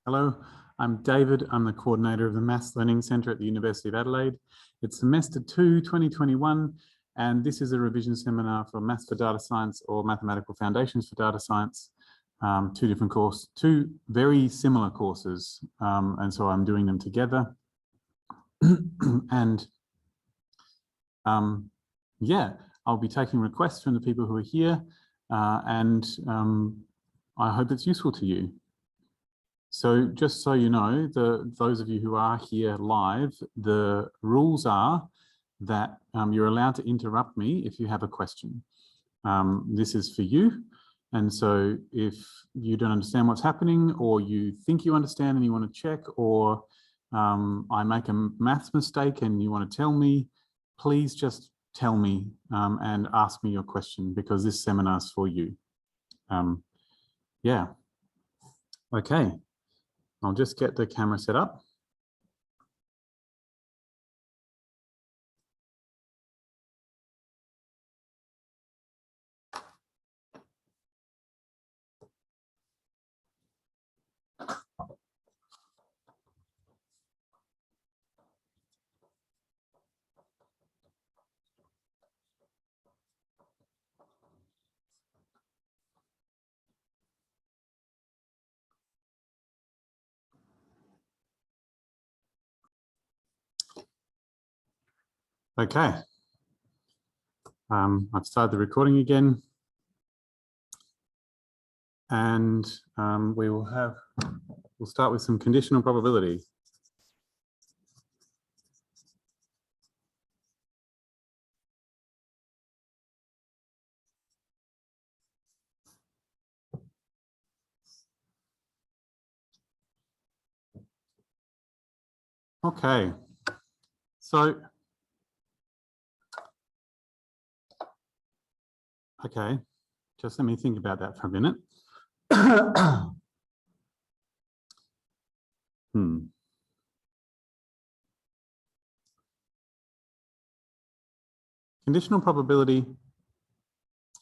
Hello, I'm David. I'm the coordinator of the Maths Learning Centre at the University of Adelaide. It's semester 2, 2021, and this is a revision seminar for Maths for Data Science or Mathematical Foundations for Data Science. Two very similar courses, and so I'm doing them together. And yeah, I'll be taking requests from the people who are here, and I hope it's useful to you. So just so you know, those of you who are here live, the rules are that you're allowed to interrupt me if you have a question. This is for you. And so if you don't understand what's happening, or you think you understand and you want to check, or I make a maths mistake and you want to tell me, please just tell me and ask me your question, because this seminar is for you. Yeah. Okay. I'll just get the camera set up. Okay. I've started the recording again. And we'll start with some conditional probability. Okay, so, okay, just let me think about that for a minute. Conditional probability.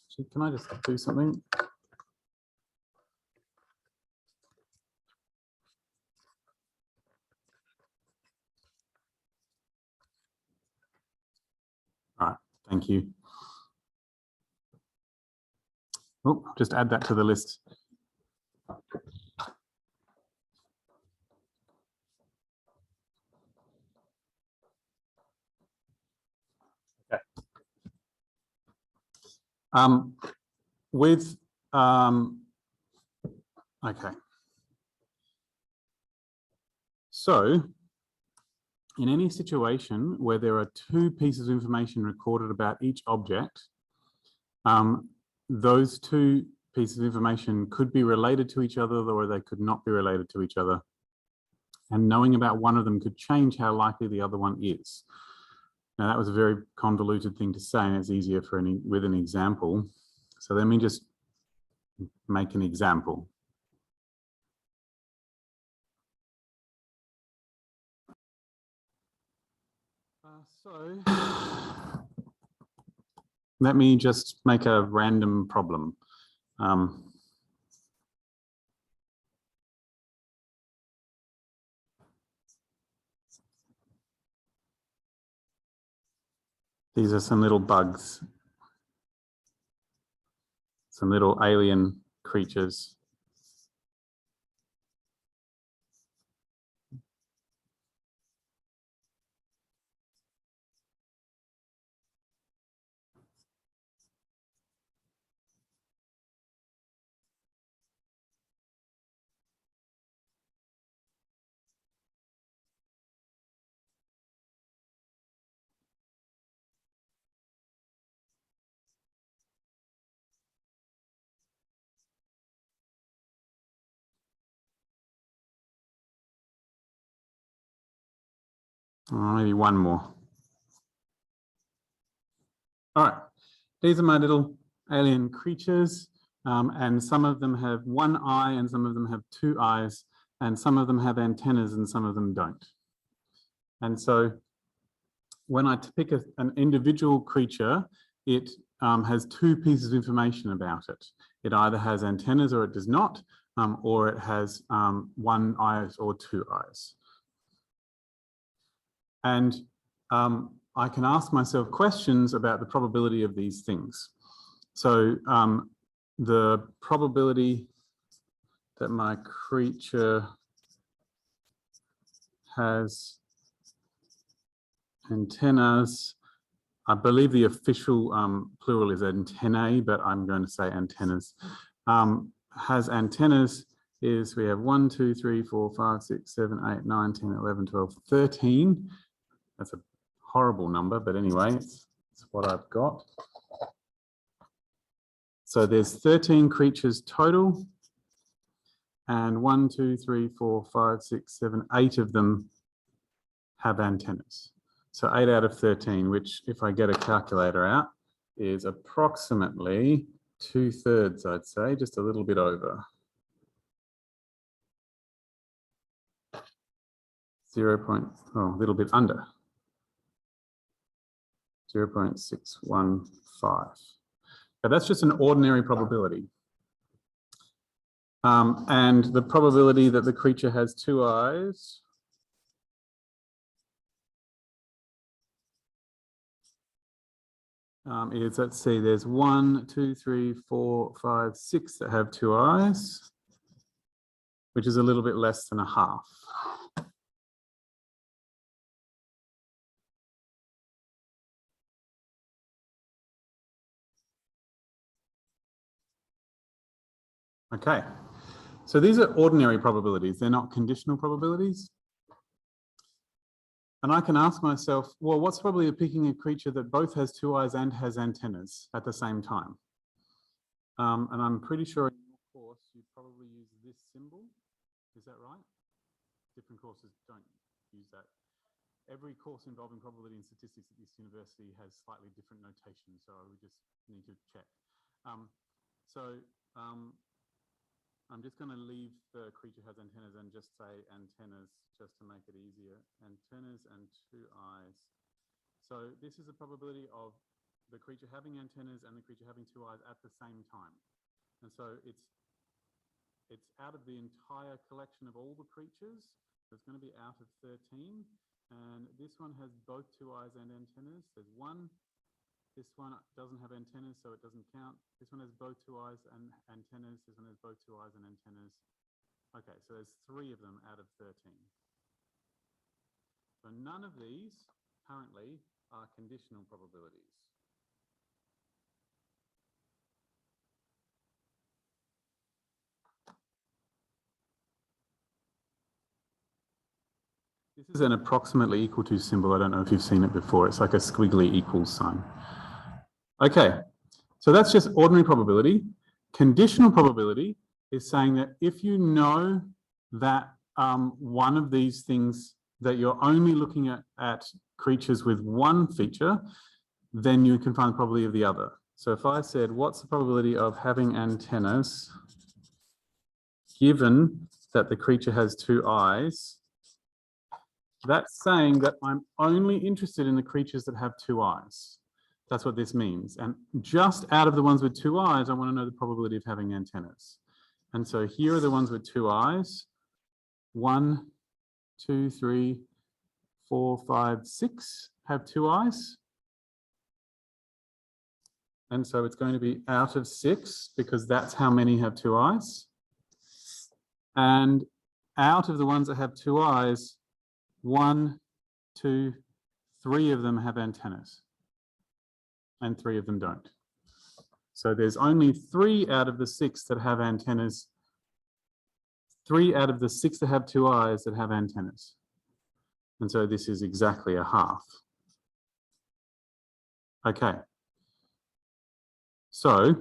Actually, can I just do something? All right, thank you. Oh, just add that to the list. Okay. Okay. So, in any situation where there are two pieces of information recorded about each object, those two pieces of information could be related to each other, or they could not be related to each other. And knowing about one of them could change how likely the other one is. Now, that was a very convoluted thing to say, and it's easier with an example. So let me just make an example. So let me just make a random problem. These are some little bugs, some little alien creatures. Maybe one more. All right, these are my little alien creatures, and some of them have one eye and some of them have two eyes, and some of them have antennas and some of them don't. And so when I pick an individual creature, it has two pieces of information about it. It either has antennas or it does not, or it has one eye or two eyes. And I can ask myself questions about the probability of these things. So the probability that my creature has antennas, I believe the official plural is antennae, but I'm going to say antennas. Has antennas is we have 1, 2, 3, 4, 5, 6, 7, 8, 9, 10, 11, 12, 13. That's a horrible number, but anyway, it's what I've got. So there's 13 creatures total, and 1, 2, 3, 4, 5, 6, 7, 8 of them have antennas. So 8 out of 13, which if I get a calculator out, is approximately 2/3, I'd say, just a little bit over. a little bit under. 0.615. Now that's just an ordinary probability. And the probability that the creature has two eyes is, let's see, there's 1, 2, 3, 4, 5, 6 that have two eyes, which is a little bit less than a half. Okay, so these are ordinary probabilities. They're not conditional probabilities. And I can ask myself, well, what's the probability of picking a creature that both has two eyes and has antennas at the same time? And I'm pretty sure in your course, you probably use this symbol. Is that right? Different courses don't use that. Every course involving probability and statistics at this university has slightly different notation, so we just need to check. I'm just going to leave the creature has antennas and just say antennas just to make it easier. Antennas and two eyes. So this is the probability of the creature having antennas and the creature having two eyes at the same time. And so it's out of the entire collection of all the creatures. So it's going to be out of 13. And this one has both two eyes and antennas. There's one. This one doesn't have antennas, so it doesn't count. This one has both two eyes and antennas. This one has both two eyes and antennas. Okay, so there's 3 of them out of 13. So none of these currently are conditional probabilities. This is an approximately equal to symbol. I don't know if you've seen it before. It's like a squiggly equals sign. Okay, so that's just ordinary probability. Conditional probability is saying that if you know that one of these things, that you're only looking at creatures with one feature, then you can find the probability of the other. So if I said, what's the probability of having antennas given that the creature has two eyes? That's saying that I'm only interested in the creatures that have two eyes. That's what this means. And just out of the ones with two eyes, I want to know the probability of having antennas. And so here are the ones with two eyes. 1, 2, 3, 4, 5, 6 have two eyes. And so it's going to be out of 6 because that's how many have two eyes. And out of the ones that have two eyes, 1, 2, 3 of them have antennas. And 3 of them don't. So there's only 3 out of the 6 that have antennas. 3 out of the 6 that have two eyes that have antennas. And so this is exactly a half. Okay. So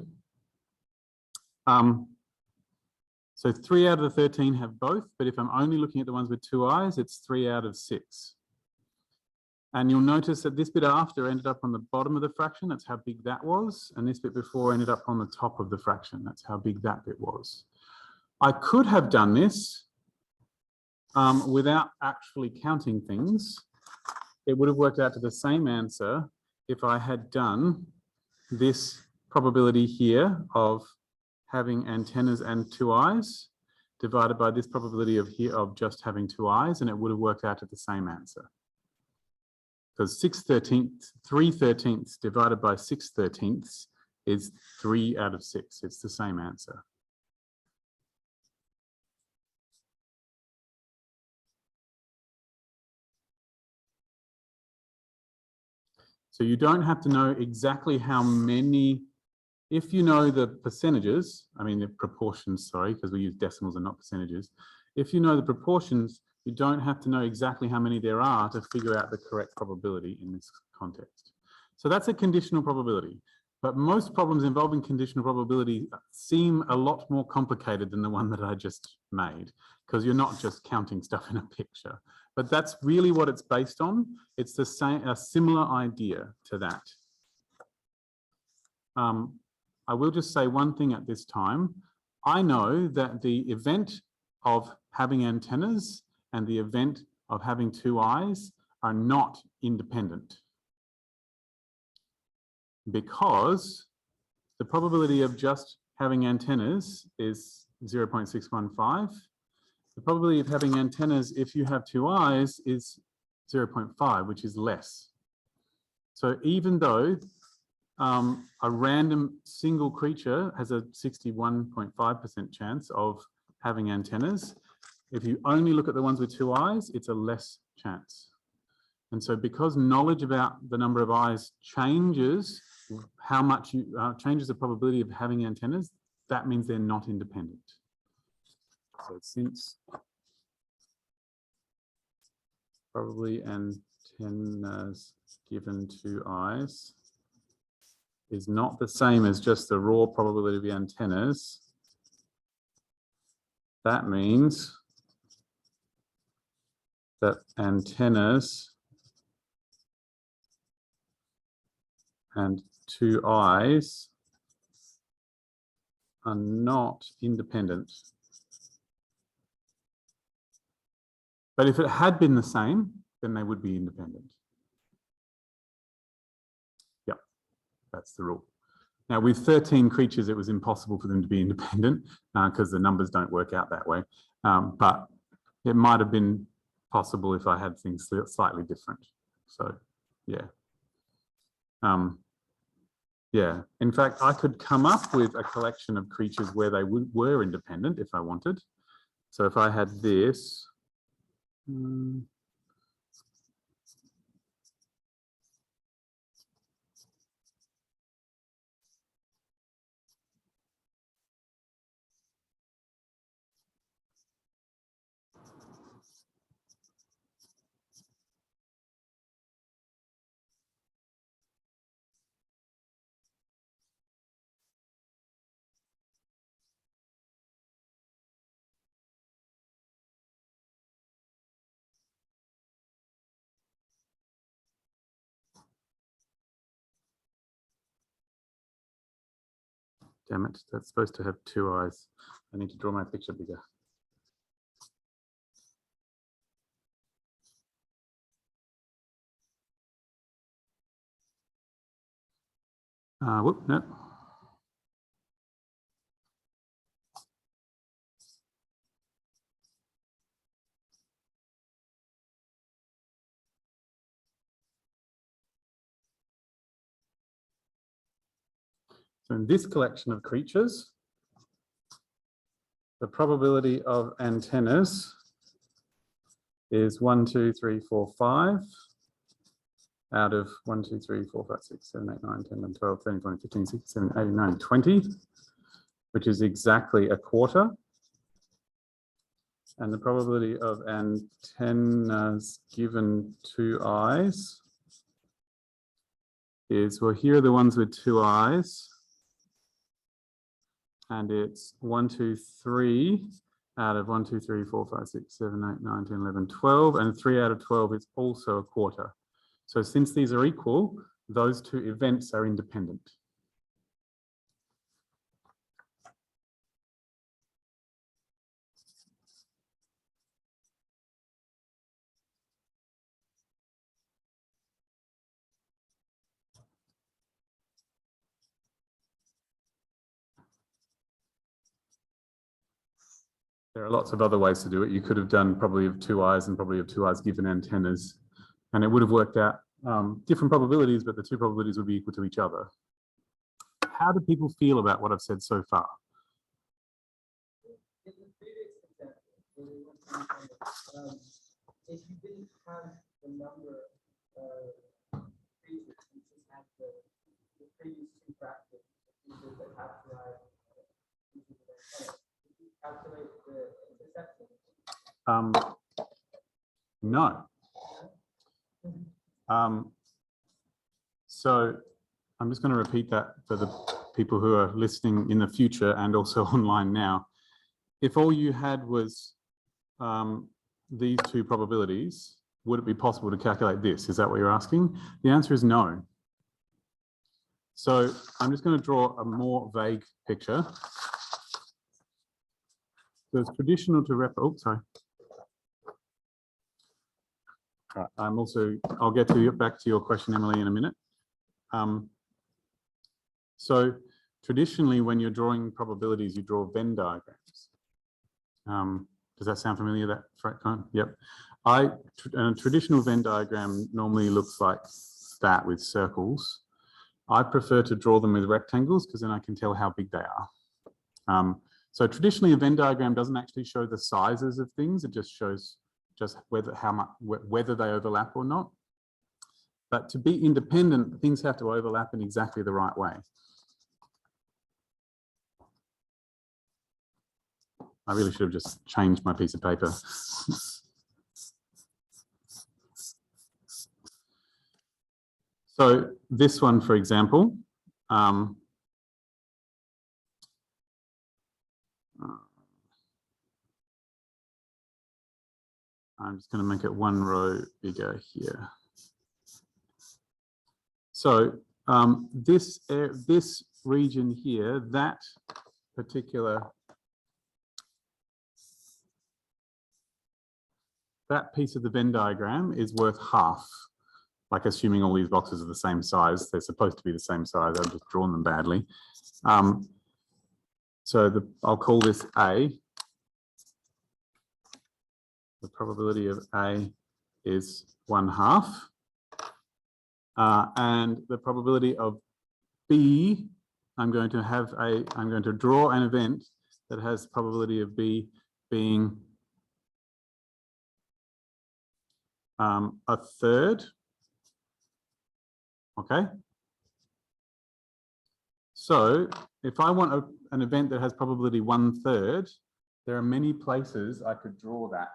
3 out of the 13 have both, but if I'm only looking at the ones with two eyes, it's 3 out of 6. And you'll notice that this bit after ended up on the bottom of the fraction. That's how big that was. And this bit before ended up on the top of the fraction. That's how big that bit was. I could have done this without actually counting things. It would have worked out to the same answer if I had done this probability here of having antennas and two eyes. divided by this probability of here of just having 2 eyes, and it would have worked out at the same answer. Because 3/13 divided by 6/13 is 3 out of 6. It's the same answer. So you don't have to know exactly how many, if you know the percentages, I mean the proportions, sorry, because we use decimals and not percentages. If you know the proportions, you don't have to know exactly how many there are to figure out the correct probability in this context. So that's a conditional probability. But most problems involving conditional probability seem a lot more complicated than the one that I just made, because you're not just counting stuff in a picture. But that's really what it's based on. It's the same, a similar idea to that. I will just say one thing at this time. I know that the event of having antennas and the event of having 2 eyes are not independent, because the probability of just having antennas is 0.615. The probability of having antennas if you have 2 eyes is 0.5, which is less. So even though a random single creature has a 61.5% chance of having antennas, if you only look at the ones with 2 eyes, it's a less chance. And so because knowledge about the number of eyes changes how much you changes the probability of having antennas, that means they're not independent. So since probably antennas given 2 eyes is not the same as just the raw probability of antennas, that means that antennas and 2 eyes are not independent. But if it had been the same, then they would be independent. Yep, that's the rule. Now, with 13 creatures, it was impossible for them to be independent because the numbers don't work out that way. But it might have been possible if I had things slightly different. So, yeah. Yeah, in fact, I could come up with a collection of creatures where they were independent if I wanted. So if I had this, damn it, that's supposed to have 2 eyes. I need to draw my picture bigger. Whoop, no. So in this collection of creatures, the probability of antennas is 1, 2, 3, 4, 5 out of 1, 2, 3, 4, 5, 6, 7, 8, 9, 10, 11, 12, 13, 14, 15, 16, 17, 18, 19, 20, which is exactly a quarter. And the probability of antennas given 2 eyes is, well, here are the ones with 2 eyes. And it's 1, 2, 3 out of 1, 2, 3, 4, 5, 6, 7, 8, 9, 10, 11, 12. And 3 out of 12 is also a quarter. So since these are equal, those 2 events are independent. There are lots of other ways to do it. You could have done probably of two eyes and probably of two eyes given antennas, and it would have worked out different probabilities, but the two probabilities would be equal to each other. How do people feel about what I've said so far? In the previous example, if you didn't have the number of creatures, you just had the previous two brackets, the features that have to have features of antenna. Did you calculate the intersection? No. So I'm just going to repeat that for the people who are listening in the future and also online now. If all you had was these two probabilities, would it be possible to calculate this? Is that what you're asking? The answer is no. So I'm just going to draw a more vague picture. So it's traditional to I'll get back to your question, Emily, in a minute. So traditionally, when you're drawing probabilities, you draw Venn diagrams. Does that sound familiar? Yep. A traditional Venn diagram normally looks like that with circles. I prefer to draw them with rectangles because then I can tell how big they are. So traditionally, a Venn diagram doesn't actually show the sizes of things. It just shows whether they overlap or not. But to be independent, things have to overlap in exactly the right way. I really should have just changed my piece of paper. So this one, for example, I'm just going to make it one row bigger here. So this region here, that piece of the Venn diagram is worth half, like assuming all these boxes are the same size. They're supposed to be the same size. I've just drawn them badly. So I'll call this A. The probability of A is 1/2. And the probability of B, I'm going to draw an event that has probability of B being 1/3. Okay. So if I want an event that has probability 1/3, there are many places I could draw that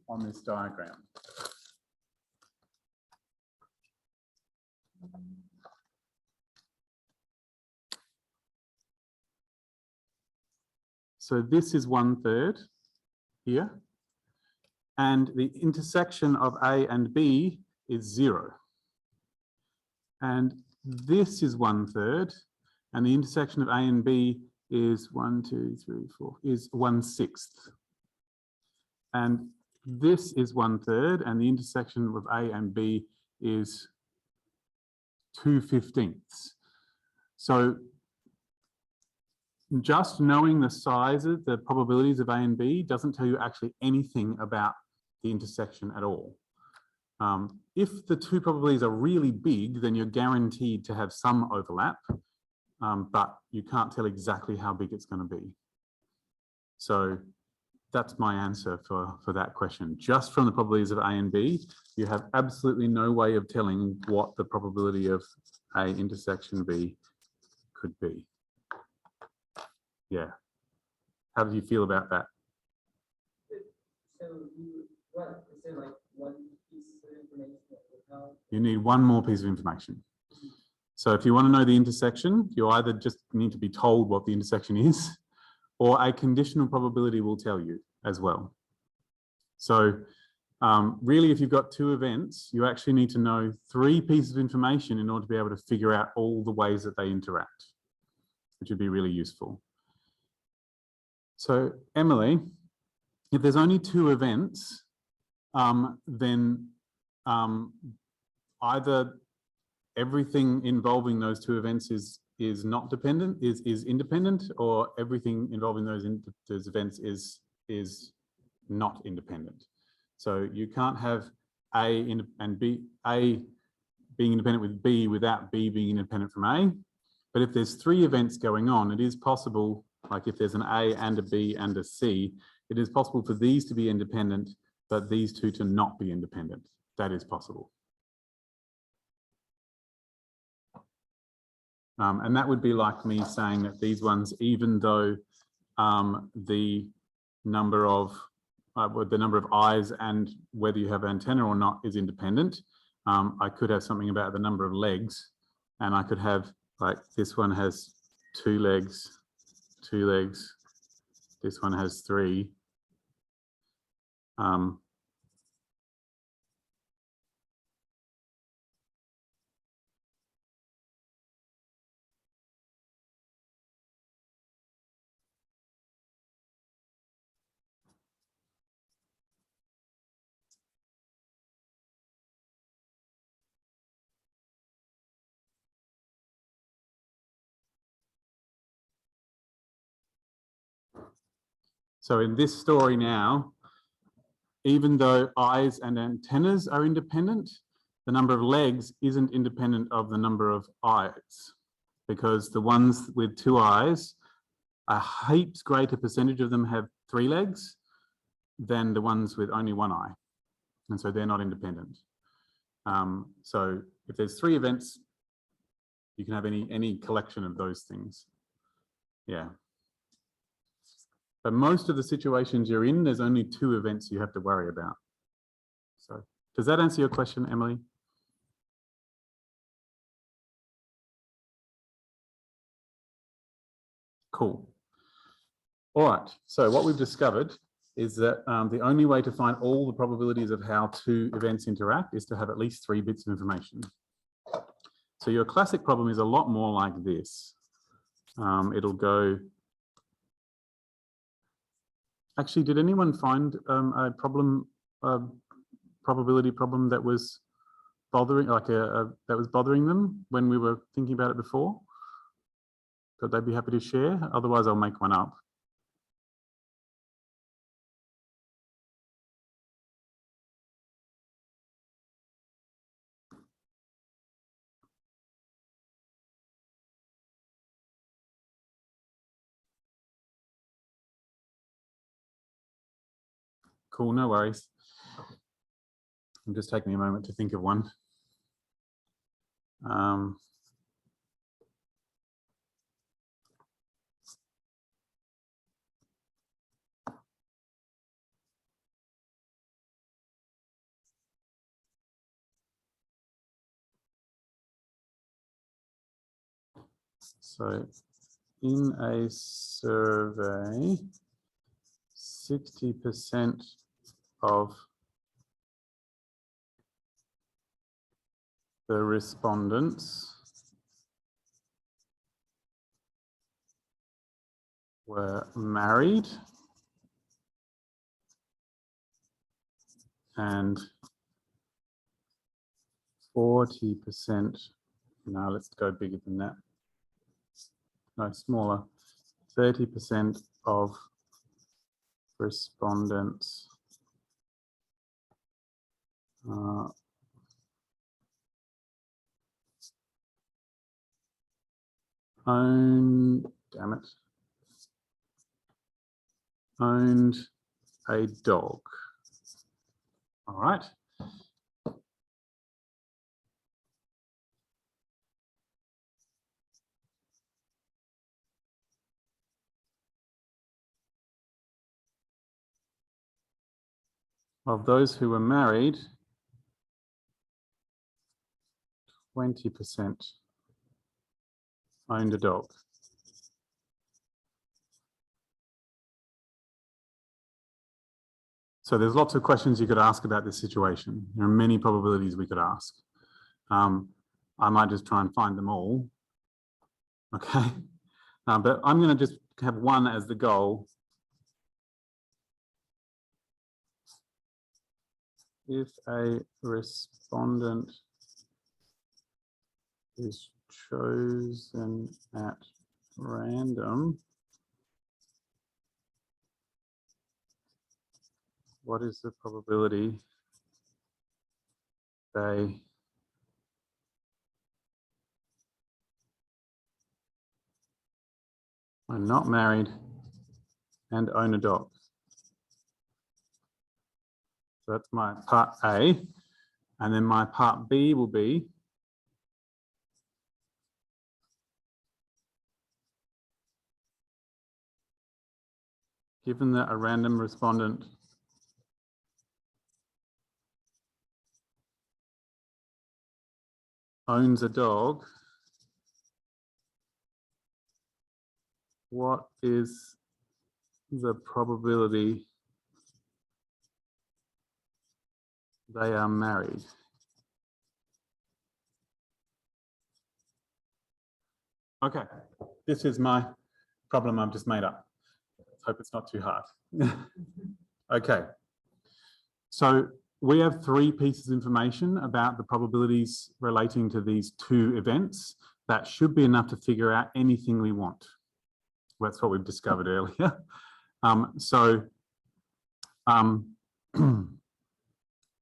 on this diagram. So this is 1/3 here. And the intersection of A and B is 0. And this is 1/3. And the intersection of A and B is 1/6. And this is 1/3. And the intersection of A and B is 2/15. So just knowing the sizes, the probabilities of A and B doesn't tell you actually anything about the intersection at all. If the two probabilities are really big, then you're guaranteed to have some overlap, but you can't tell exactly how big it's going to be. So that's my answer for that question. Just from the probabilities of A and B, you have absolutely no way of telling what the probability of A intersection B could be. Yeah. How do you feel about that? So what is there, like one piece of information that would help? You need one more piece of information. So if you want to know the intersection, you either just need to be told what the intersection is, or a conditional probability will tell you as well. So really, if you've got two events, you actually need to know 3 pieces of information in order to be able to figure out all the ways that they interact, which would be really useful. So Emily, if there's only 2 events, then either everything involving those 2 events is not dependent, is independent, or everything involving those events is is not independent. So you can't have A and B, A being independent with B without B being independent from A. But if there's 3 events going on, it is possible, like if there's an A and a B and a C, it is possible for these to be independent, but these 2 to not be independent. That is possible. And that would be like me saying that these ones, even though the number of eyes and whether you have antenna or not is independent, I could have something about the number of legs, and I could have, like, this one has 2 legs, 2 legs, this one has 3. So in this story now, even though eyes and antennas are independent, the number of legs isn't independent of the number of eyes, because the ones with 2 eyes, a heaps greater percentage of them have 3 legs than the ones with only 1 eye. And so they're not independent. So if there's 3 events, you can have any collection of those things. Yeah. But most of the situations you're in, there's only 2 events you have to worry about. So does that answer your question, Emily? Cool. All right, so what we've discovered is that the only way to find all the probabilities of how 2 events interact is to have at least 3 bits of information. So your classic problem is a lot more like this. It'll go... Actually, did anyone find a problem, probability problem that was bothering, like that was bothering them when we were thinking about it before? Could they be happy to share? Otherwise, I'll make one up. Cool, no worries. I'm just taking a moment to think of one. So in a survey, 60% of the respondents were married and 40%, no, let's go bigger than that. No, smaller. 30% of respondents owned a dog. All right. Of those who were married, 20% owned a dog. So there's lots of questions you could ask about this situation. There are many probabilities we could ask. I might just try and find them all. Okay, but I'm going to just have one as the goal. If a respondent is chosen at random, what is the probability they are not married and own a dog? So that's my part A. And then my part B will be given that a random respondent owns a dog, what is the probability they are married? Okay, this is my problem I've just made up. Let's hope it's not too hard. Okay, so we have 3 pieces of information about the probabilities relating to these 2 events. That should be enough to figure out anything we want. That's what we've discovered earlier.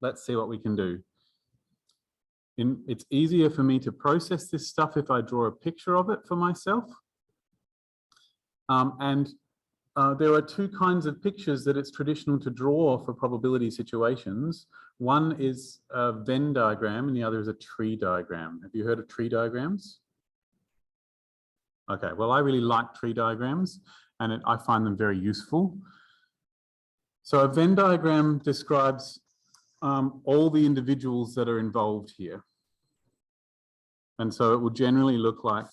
Let's see what we can do. It's easier for me to process this stuff if I draw a picture of it for myself. There are 2 kinds of pictures that it's traditional to draw for probability situations. One is a Venn diagram and the other is a tree diagram. Have you heard of tree diagrams? Okay, well, I really like tree diagrams and I find them very useful. So a Venn diagram describes all the individuals that are involved here. And so it will generally look like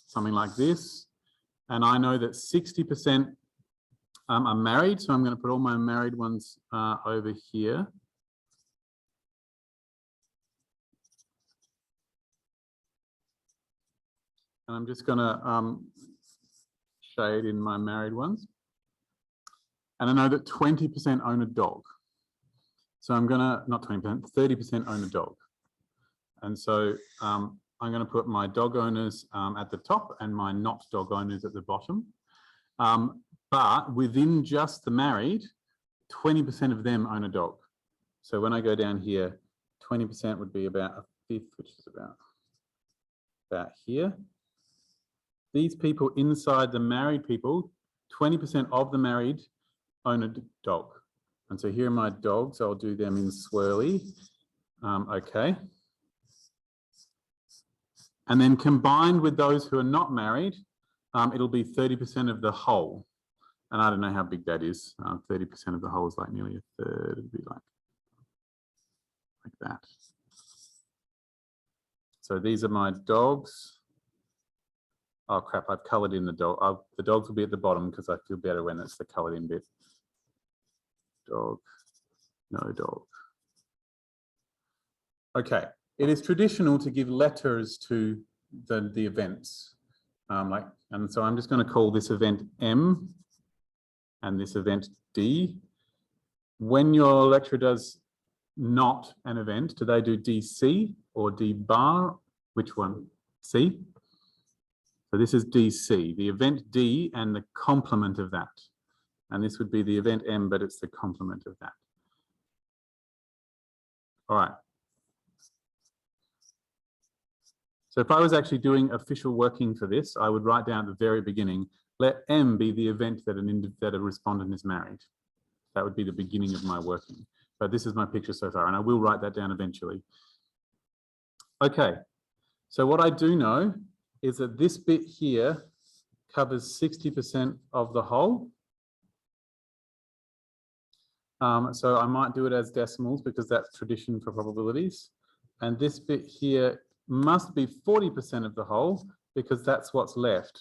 something like this. And I know that 60% are married, so I'm going to put all my married ones over here. And I'm just going to shade in my married ones. And I know that 20% own a dog. So I'm going to, not 20%, 30% own a dog. And so I'm going to put my dog owners at the top and my not dog owners at the bottom. But within just the married, 20% of them own a dog. So when I go down here, 20% would be about a fifth, which is about here. These people inside the married people, 20% of the married own a dog. And so here are my dogs. I'll do them in swirly. Okay. And then combined with those who are not married, it'll be 30% of the whole. And I don't know how big that is. 30% of the whole is like nearly a third. It'd be like that. So these are my dogs. Oh crap, I've coloured in the dog. The dogs will be at the bottom because I feel better when it's the coloured in bit. Dog, no dog. Okay, it is traditional to give letters to the events. And so I'm just going to call this event M and this event D. When your lecturer does not an event, do they do DC or D bar? Which one? C? So this is DC, the event D and the complement of that. And this would be the event M, but it's the complement of that. All right. So if I was actually doing official working for this, I would write down at the very beginning, let M be the event that a respondent is married. That would be the beginning of my working. But this is my picture so far, and I will write that down eventually. Okay, so what I do know is that this bit here covers 60% of the whole. So I might do it as decimals because that's tradition for probabilities. And this bit here must be 40% of the whole because that's what's left.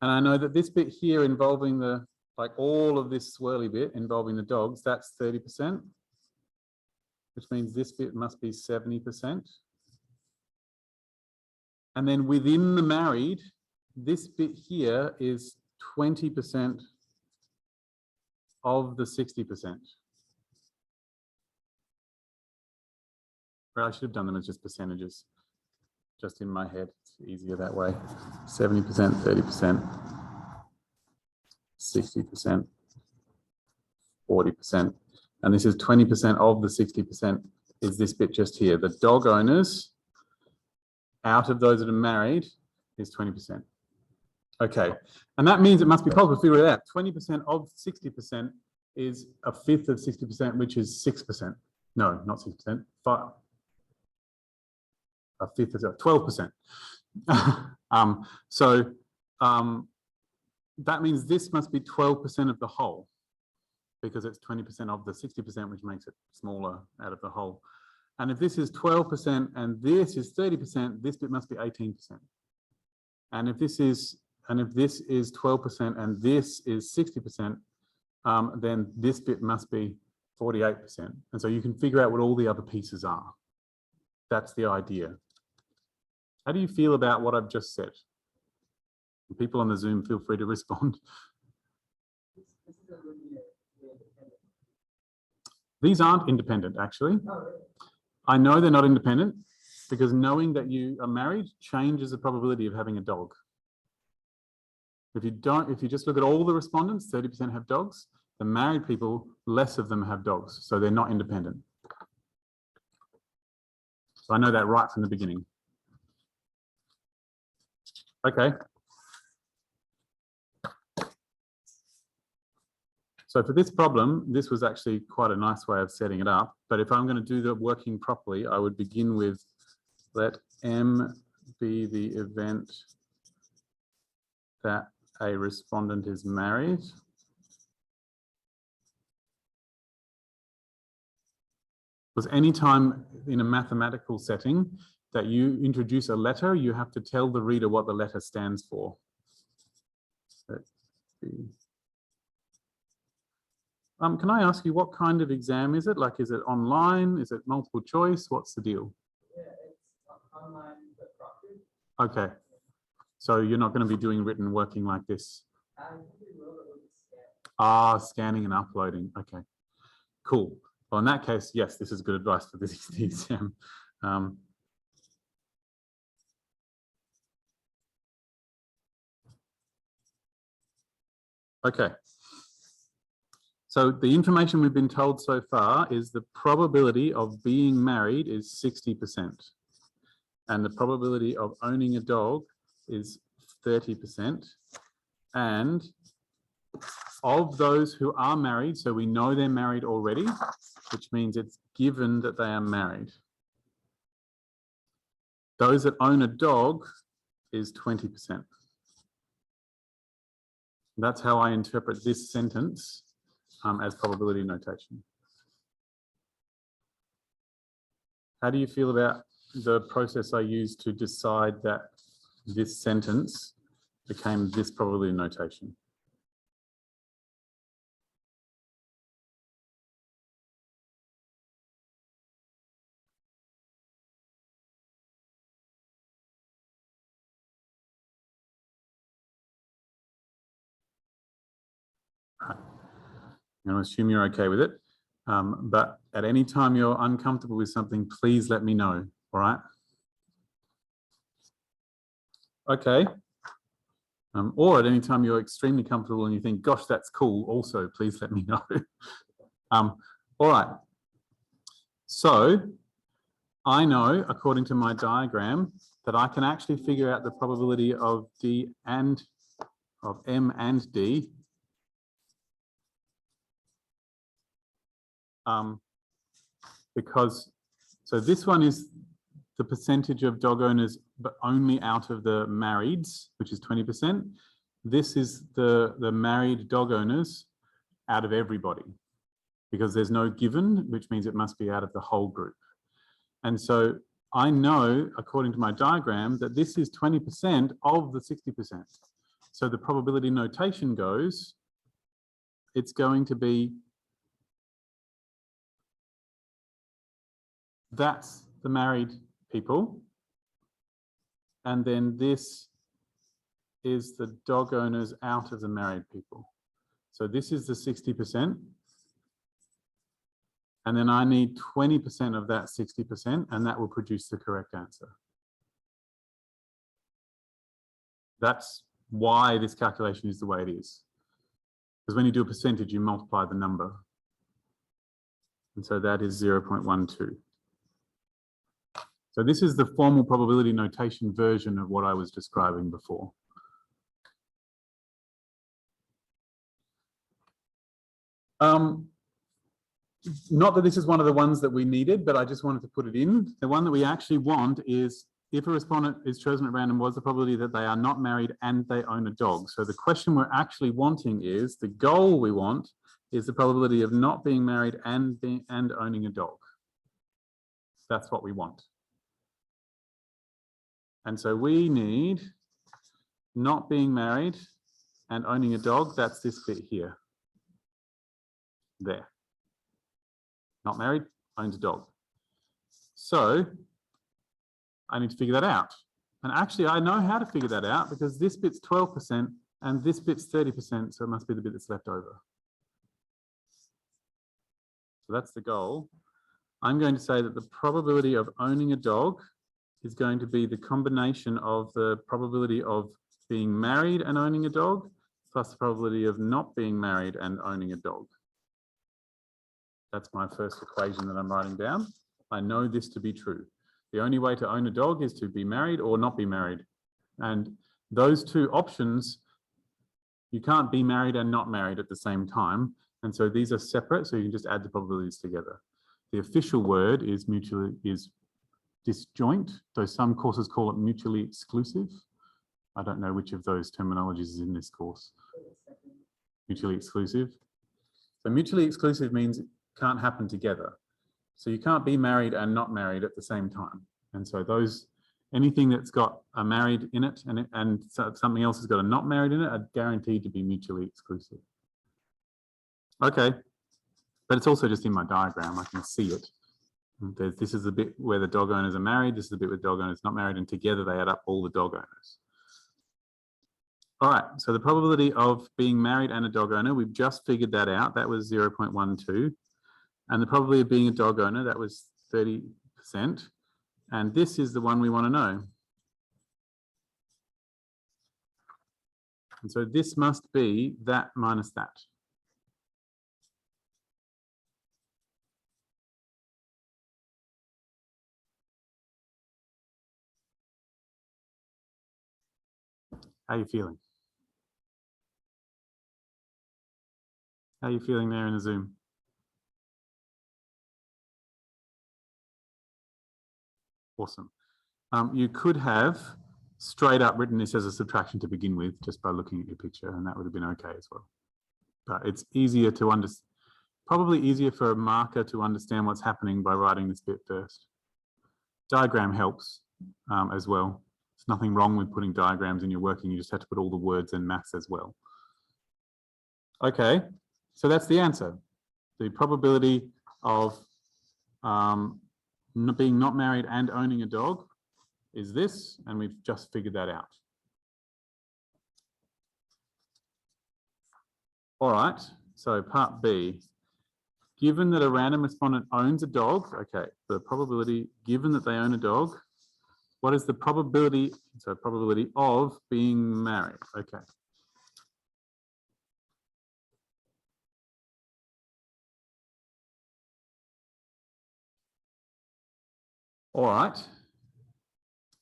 And I know that this bit here involving like all of this swirly bit involving the dogs, that's 30%, which means this bit must be 70%. And then within the married, this bit here is 20% of the 60%. Well, I should have done them as just percentages, just in my head. It's easier that way. 70%, 30%, 60%. 40%. And this is 20% of the 60% is this bit just here. The dog owners, out of those that are married, is 20%. Okay, and that means it must be possible to figure it out. 20% of 60% is a fifth of 60%, which is 6%. No, not 6%, a fifth is 12%. That means this must be 12% of the whole, because it's 20% of the 60%, which makes it smaller out of the whole. And if this is 12% and this is 30%, this bit must be 18%. And if this is 12% and this is 60%, then this bit must be 48%. And so you can figure out what all the other pieces are. That's the idea. How do you feel about what I've just said? People on the Zoom, feel free to respond. These aren't independent, actually. I know they're not independent because knowing that you are married changes the probability of having a dog. If you just look at all the respondents, 30% have dogs. The married people, less of them have dogs, so they're not independent. So I know that right from the beginning. Okay. So for this problem, this was actually quite a nice way of setting it up. But if I'm going to do the working properly, I would begin with let M be the event that a respondent is married. Because anytime in a mathematical setting that you introduce a letter, you have to tell the reader what the letter stands for. Can I ask you, what kind of exam is it? Like, is it online? Is it multiple choice? What's the deal? Yeah, it's online but proctored. Okay. So you're not going to be doing written working like this? I think we will, but we'll be scanning. Ah, scanning and uploading. Okay, cool. Well, in that case, yes, this is good advice for this exam. Okay. So the information we've been told so far is the probability of being married is 60%. And the probability of owning a dog is 30%. And of those who are married, so we know they're married already, which means it's given that they are married. Those that own a dog is 20%. That's how I interpret this sentence as probability notation. How do you feel about the process I used to decide that this sentence became this probability notation? I'm going to assume you're okay with it. But at any time you're uncomfortable with something, please let me know. All right. Okay. Or at any time you're extremely comfortable and you think, gosh, that's cool. Also, please let me know. All right. So I know, according to my diagram, that I can actually figure out the probability of M and D because, so this one is the percentage of dog owners, but only out of the marrieds, which is 20%. This is the married dog owners out of everybody, because there's no given, which means it must be out of the whole group. And so I know, according to my diagram, that this is 20% of the 60%. So the probability notation goes, it's going to be, that's the married people. And then this is the dog owners out of the married people. So this is the 60%. And then I need 20% of that 60%, and that will produce the correct answer. That's why this calculation is the way it is. Because when you do a percentage, you multiply the number. And so that is 0.12. So this is the formal probability notation version of what I was describing before. Not that this is one of the ones that we needed, but I just wanted to put it in. The one that we actually want is if a respondent is chosen at random, what's the probability that they are not married and they own a dog? So the question we're actually wanting is, the goal we want is the probability of not being married and owning a dog. That's what we want. And so we need not being married and owning a dog. That's this bit here. There. Not married, owns a dog. So I need to figure that out. And actually, I know how to figure that out because this bit's 12% and this bit's 30%. So it must be the bit that's left over. So that's the goal. I'm going to say that the probability of owning a dog is going to be the combination of the probability of being married and owning a dog plus the probability of not being married and owning a dog. That's my first equation that I'm writing down. I know this to be true. The only way to own a dog is to be married or not be married. And those two options, you can't be married and not married at the same time. And so these are separate, so you can just add the probabilities together. The official word is disjoint, though some courses call it mutually exclusive. I don't know which of those terminologies is in this course. Mutually exclusive. So mutually exclusive means it can't happen together. So you can't be married and not married at the same time. And so anything that's got a married in it and something else has got a not married in it are guaranteed to be mutually exclusive. Okay, but it's also just in my diagram. I can see it. This is the bit where the dog owners are married. This is the bit where the dog owners are not married. And together they add up all the dog owners. All right, so the probability of being married and a dog owner, we've just figured that out. That was 0.12. And the probability of being a dog owner, that was 30%. And this is the one we want to know. And so this must be that minus that. How are you feeling? How are you feeling there in the Zoom? Awesome. You could have straight up written this as a subtraction to begin with, just by looking at your picture, and that would have been okay as well. But it's easier to understand, probably easier for a marker to understand what's happening by writing this bit first. Diagram helps as well. There's nothing wrong with putting diagrams in your working, you just have to put all the words and maths as well. Okay, so that's the answer. The probability of being not married and owning a dog is this, and we've just figured that out. All right, so part B. Given that a random respondent owns a dog, okay, the probability, given that they own a dog, what is the probability, so probability of being married? Okay. All right.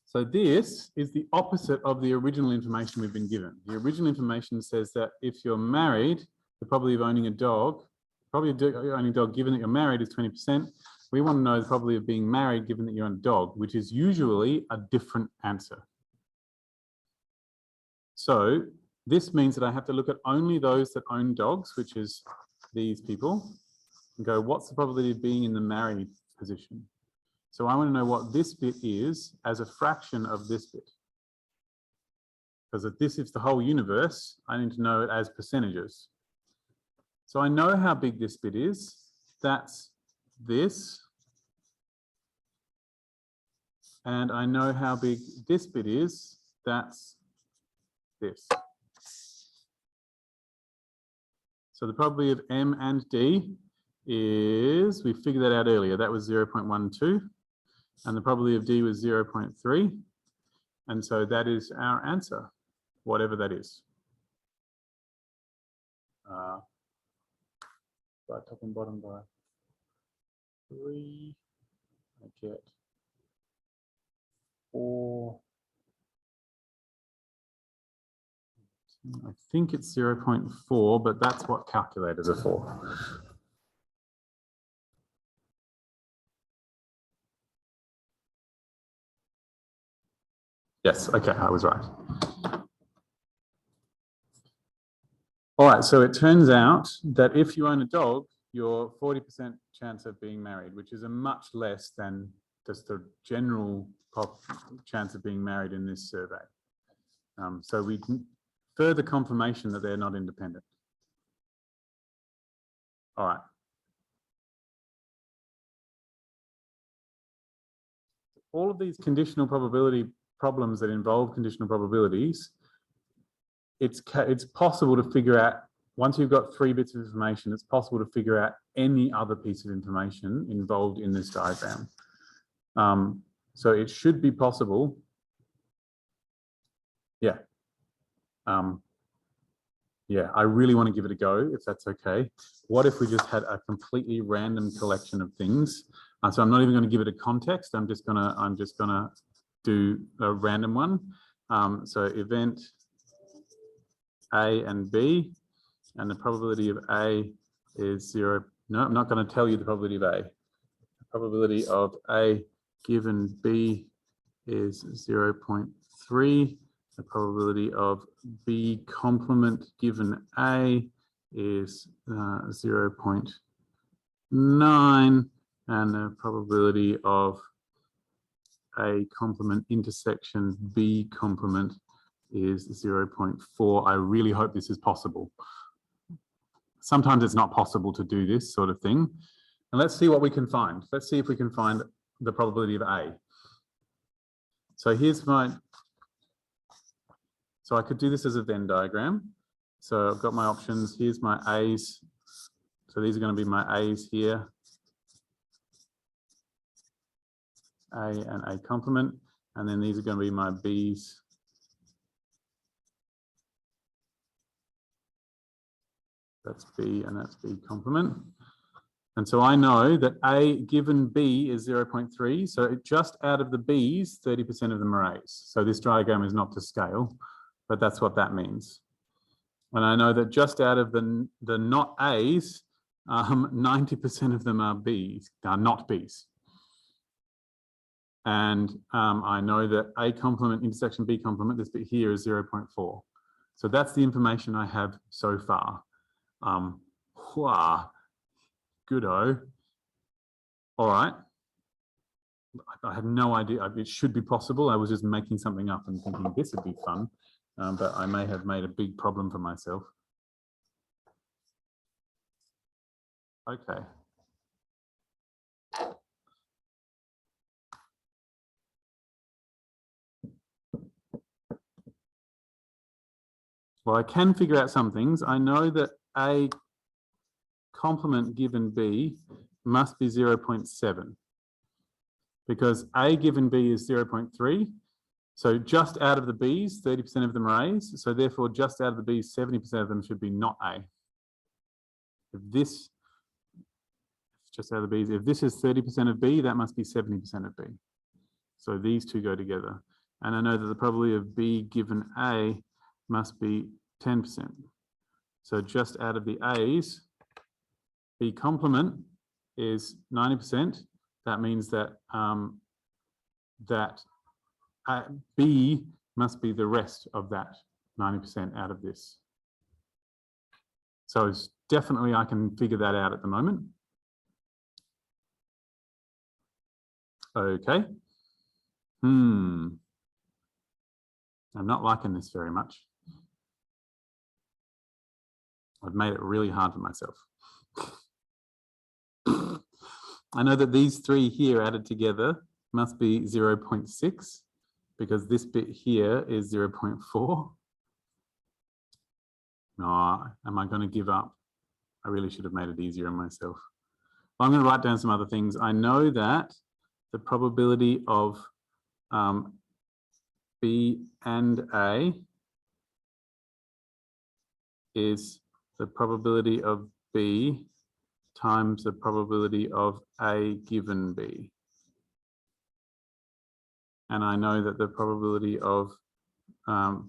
So this is the opposite of the original information we've been given. The original information says that if you're married, the probability of owning a dog, probability of owning a dog given that you're married is 20%. We want to know the probability of being married given that you own a dog, which is usually a different answer. So this means that I have to look at only those that own dogs, which is these people, and go, what's the probability of being in the married position? So I want to know what this bit is as a fraction of this bit. Because if this is the whole universe, I need to know it as percentages. So I know how big this bit is. That's this. And I know how big this bit is. That's this. So the probability of M and D is, we figured that out earlier, that was 0.12. And the probability of D was 0.3. And so that is our answer, whatever that is. Right, top and bottom by 3, I get 4. I think it's 0.4, but that's what calculators are for. Yes, okay, I was right. All right, so it turns out that if you own a dog, you're 40% chance of being married, which is a much less than just the general chance of being married in this survey. So we can further confirmation that they're not independent. All right. All of these conditional probability problems that involve conditional probabilities, it's possible to figure out, once you've got 3 bits of information, it's possible to figure out any other piece of information involved in this diagram. So it should be possible. Yeah. Yeah, I really want to give it a go, if that's okay. What if we just had a completely random collection of things? So I'm not even going to give it a context. I'm just gonna do a random one. So event A and B, and the probability of A is 0. No, I'm not going to tell you the probability of A. The probability of A given B is 0.3. The probability of B complement given A is 0.9, and the probability of A complement intersection B complement is 0.4. I really hope this is possible. Sometimes it's not possible to do this sort of thing. And let's see what we can find. Let's see if we can find the probability of A. So here's my, so I could do this as a Venn diagram. So I've got my options. Here's my A's. So these are going to be my A's here. A and A complement. And then these are going to be my B's. That's B and that's B complement. And so I know that A given B is 0.3. So just out of the B's, 30% of them are A's. So this diagram is not to scale, but that's what that means. And I know that just out of the not A's, 90% of them are B's, are not B's. And I know that A complement intersection B complement, this bit here is 0.4. So that's the information I have so far. Good-o. All right. I have no idea. It should be possible. I was just making something up and thinking this would be fun, but I may have made a big problem for myself. Okay. Well, I can figure out some things. I know that A complement given B must be 0.7 because A given B is 0.3. So just out of the B's, 30% of them are A's. So therefore, just out of the B's, 70% of them should be not A. If this, just out of the B's, if this is 30% of B, that must be 70% of B. So these two go together. And I know that the probability of B given A must be 10%. So just out of the A's, B complement is 90%. That means that B must be the rest of that 90% out of this. So it's definitely I can figure that out at the moment. Okay. I'm not liking this very much. I've made it really hard for myself. I know that these three here added together must be 0.6 because this bit here is 0.4. No, am I going to give up? I really should have made it easier on myself. Well, I'm going to write down some other things. I know that the probability of B and A is the probability of B times the probability of A given B. And I know that the probability of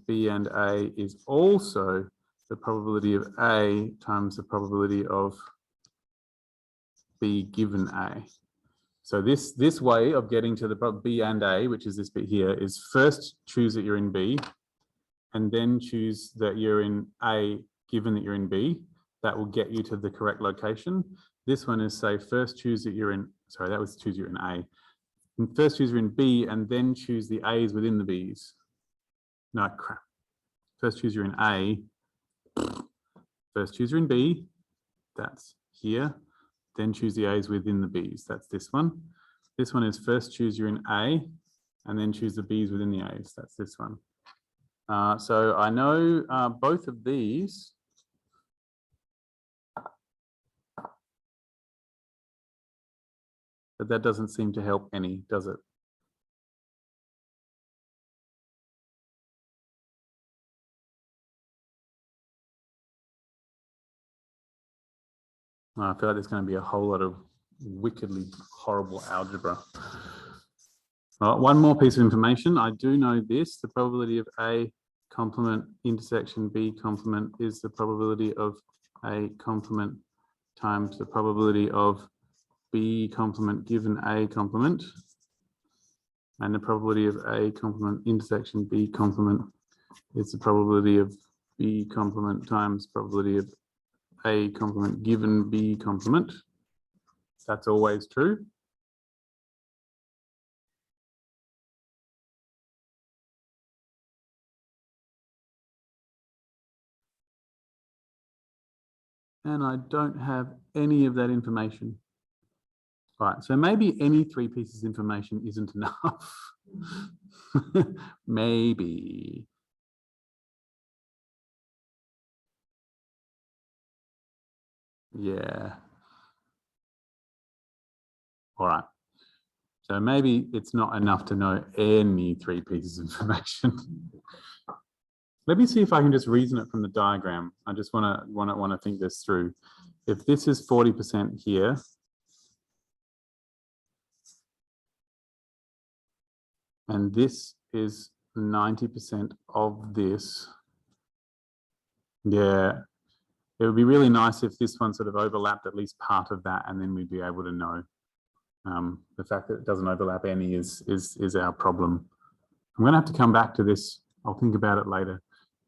B and A is also the probability of A times the probability of B given A. So this way of getting to the B and A, which is this bit here, is first choose that you're in B, and then choose that you're in A given that you're in B. That will get you to the correct location. This one is, say, first choose that you're in, sorry, that was choose you're in A. And first choose you're in B, and then choose the A's within the B's. No, crap. First choose you're in A. First choose you're in B. That's here. Then choose the A's within the B's. That's this one. This one is first choose you're in A, and then choose the B's within the A's. That's this one. So I know both of these. But that doesn't seem to help any, does it? I feel like there's going to be a whole lot of wickedly horrible algebra. One more piece of information. I do know this. The probability of A complement intersection B complement is the probability of A complement times the probability of B complement given A complement. And the probability of A complement intersection B complement is the probability of B complement times probability of A complement given B complement. That's always true. And I don't have any of that information. All right, so maybe any three pieces of information isn't enough. Maybe. Yeah. All right. So maybe it's not enough to know any three pieces of information. Let me see if I can just reason it from the diagram. I just want to think this through. If this is 40% here, and this is 90% of this, yeah, it would be really nice if this one sort of overlapped at least part of that, and then we'd be able to know. The fact that it doesn't overlap any is our problem. I'm going to have to come back to this. I'll think about it later,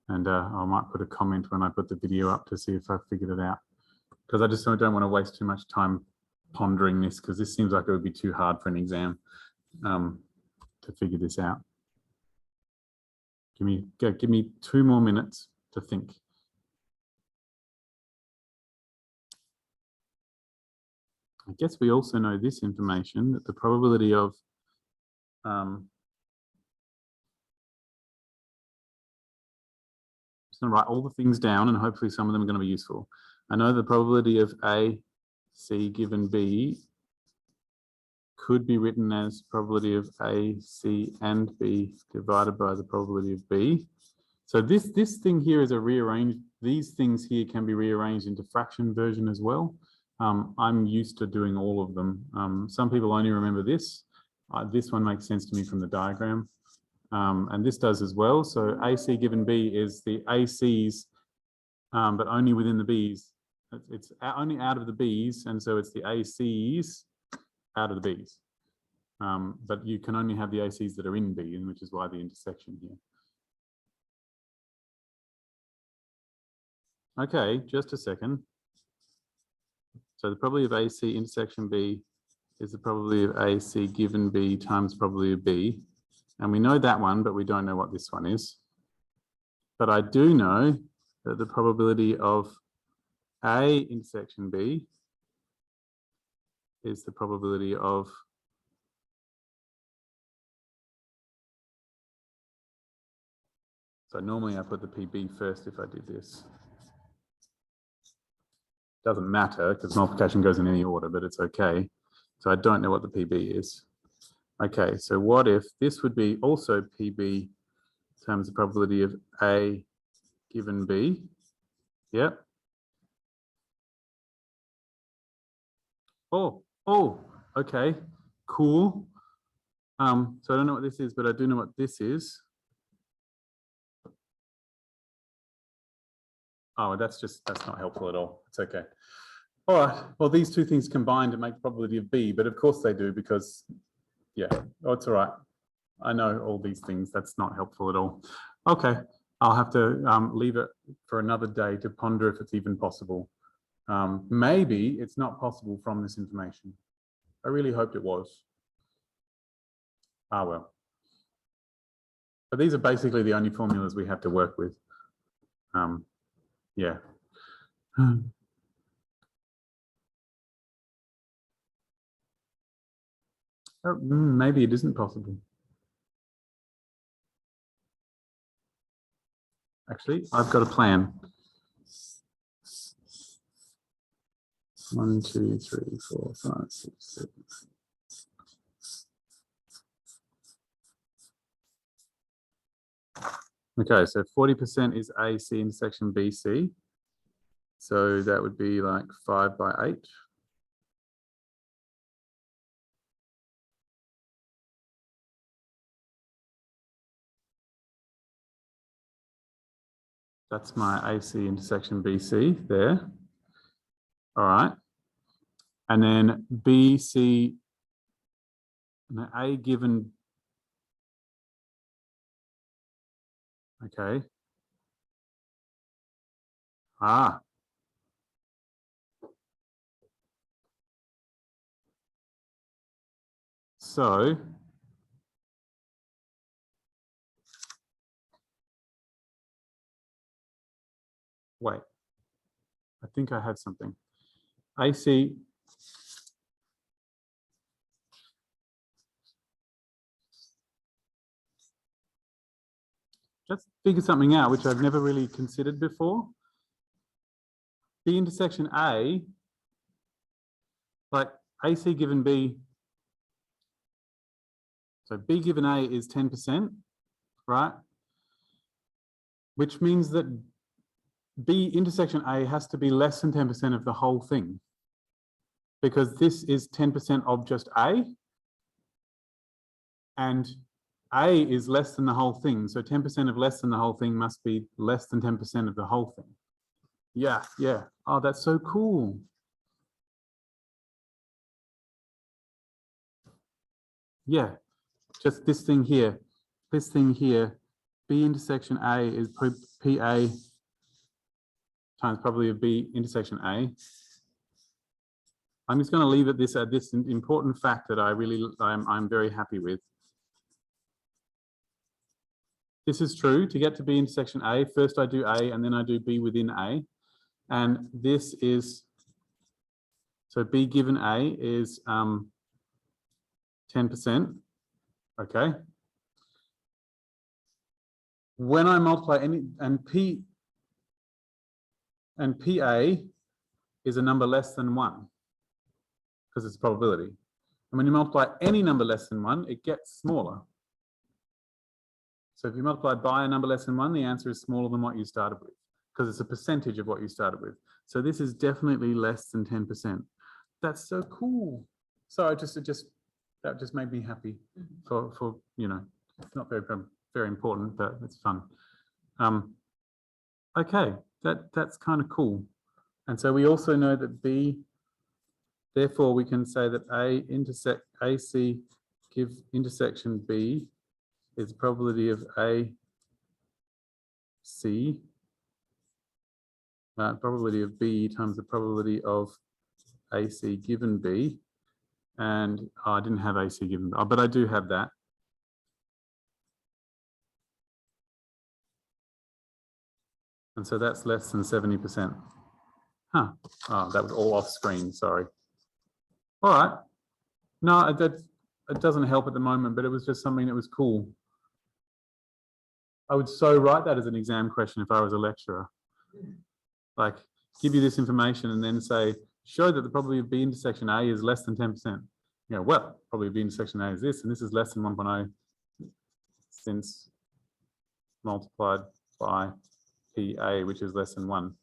and I might put a comment when I put the video up to see if I've figured it out, because I just don't want to waste too much time pondering this, because this seems like it would be too hard for an exam to figure this out. Give me 2 more minutes to think. I guess we also know this information, that the probability of I'm just going to write all the things down, and hopefully some of them are going to be useful. I know the probability of A, C given B could be written as probability of A, C, and B divided by the probability of B. So this thing here is a rearranged. These things here can be rearranged into fraction version as well. I'm used to doing all of them. Some people only remember this. This one makes sense to me from the diagram. And this does as well. So AC given B is the ACs, but only within the Bs. It's only out of the Bs, and so it's the ACs out of the Bs. But you can only have the ACs that are in B, which is why the intersection here. Okay, just a second. So the probability of AC intersection B is the probability of AC given B times probability of B. And we know that one, but we don't know what this one is. But I do know that the probability of A intersection B is the probability of so normally I put the PB first if I did this. Doesn't matter because multiplication goes in any order, but it's okay. So I don't know what the PB is. Okay, so what if this would be also PB times the probability of A given B? Yep. Oh, okay, cool. So I don't know what this is, but I do know what this is. Oh, that's not helpful at all. It's okay. All right, well, these two things combined to make the probability of B, but of course they do because, yeah, oh, it's all right. I know all these things. That's not helpful at all. Okay, I'll have to leave it for another day to ponder if it's even possible. Maybe it's not possible from this information. I really hoped it was. Ah, well. But these are basically the only formulas we have to work with. Yeah. Maybe it isn't possible. Actually, I've got a plan. 1, 2, 3, 4, 5, 6, 7. Okay, so 40% is AC intersection BC. So that would be like 5 by 8. That's my AC intersection BC there. All right. And then BC, and A given, okay. Ah. So, wait, I think I have something. AC, just figure something out, which I've never really considered before. B intersection A, like AC given B, so B given A is 10%, right? Which means that B intersection A has to be less than 10% of the whole thing, because this is 10% of just A, and A is less than the whole thing. So 10% of less than the whole thing must be less than 10% of the whole thing. Yeah, yeah. Oh, that's so cool. Yeah, just this thing here, B intersection A is PA times probability of B intersection A. I'm just going to leave it this important fact that I'm very happy with. This is true. To get to B intersection A, first I do A and then I do B within A. And this is, so B given A is 10%. Okay. When I multiply any, and PA is a number less than 1 because it's probability. And when you multiply any number less than 1, it gets smaller. So if you multiply by a number less than 1, the answer is smaller than what you started with because it's a percentage of what you started with. So this is definitely less than 10%. That's so cool. So that just made me happy for you know, it's not very important, but it's fun. Okay, that's kind of cool. And so we also know that B, therefore we can say that AC give intersection B is probability of AC, probability of B times the probability of AC given B. And I didn't have AC given, but I do have that. And so that's less than 70%. Huh. Oh, that was all off screen, sorry. All right. No, it doesn't help at the moment, but it was just something that was cool. I would so write that as an exam question if I was a lecturer. Like, give you this information and then say, show that the probability of B intersection A is less than 10%. You know, well, probably B intersection A is this, and this is less than 1.0 since multiplied by PA, which is less than 1.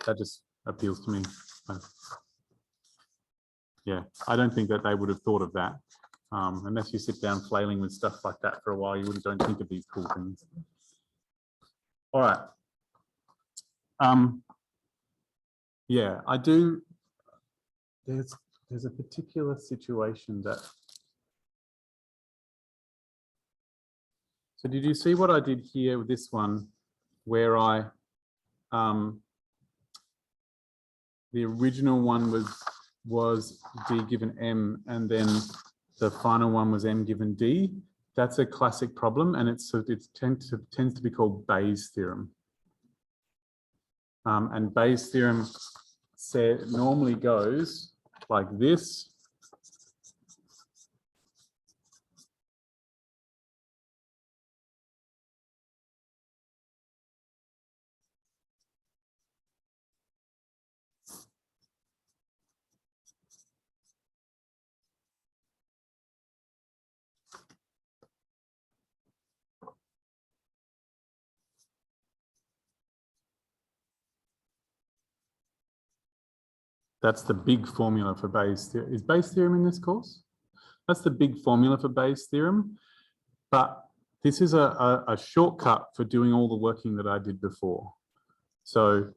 That just appeals to me. Yeah, I don't think that they would have thought of that. Unless you sit down flailing with stuff like that for a while, you don't think of these cool things. All right. Yeah, I do. There's a particular situation that. So did you see what I did here with this one, where I the original one was D given M, and then the final one was M given D. That's a classic problem, and it tends to be called Bayes' theorem. And Bayes' theorem normally goes like this. That's the big formula for Bayes' theorem. Is Bayes' theorem in this course? That's the big formula for Bayes' theorem. But this is a shortcut for doing all the working that I did before. So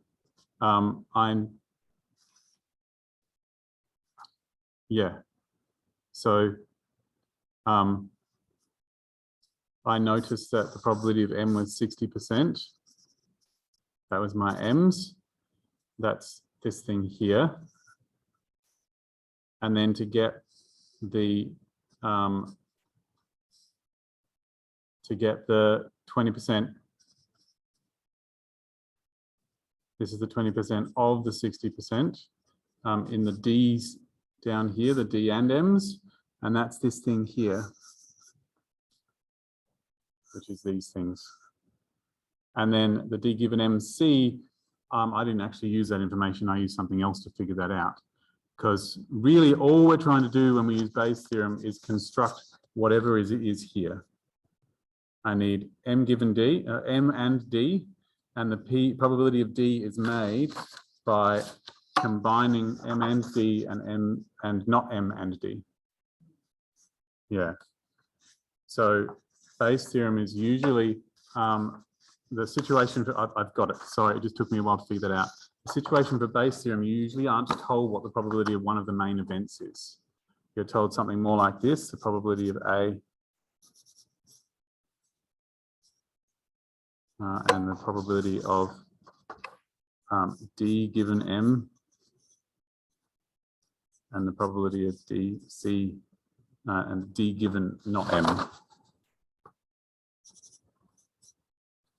So I noticed that the probability of M was 60%. That was my M's. That's this thing here. And then to get the 20%, this is the 20% of the 60% in the D's down here, the D and M's, and that's this thing here, which is these things. And then the D given MC, I didn't actually use that information. I used something else to figure that out. Because really all we're trying to do when we use Bayes' theorem is construct whatever it is here. I need M given D, M and D, and the probability of D is made by combining M and D and M and not M and D. Yeah. So Bayes' theorem is usually the situation for, I've got it. Sorry, it just took me a while to figure that out. The situation for Bayes' theorem, you usually aren't told what the probability of one of the main events is. You're told something more like this, the probability of A and the probability of D given M and the probability of D, C and D given not M.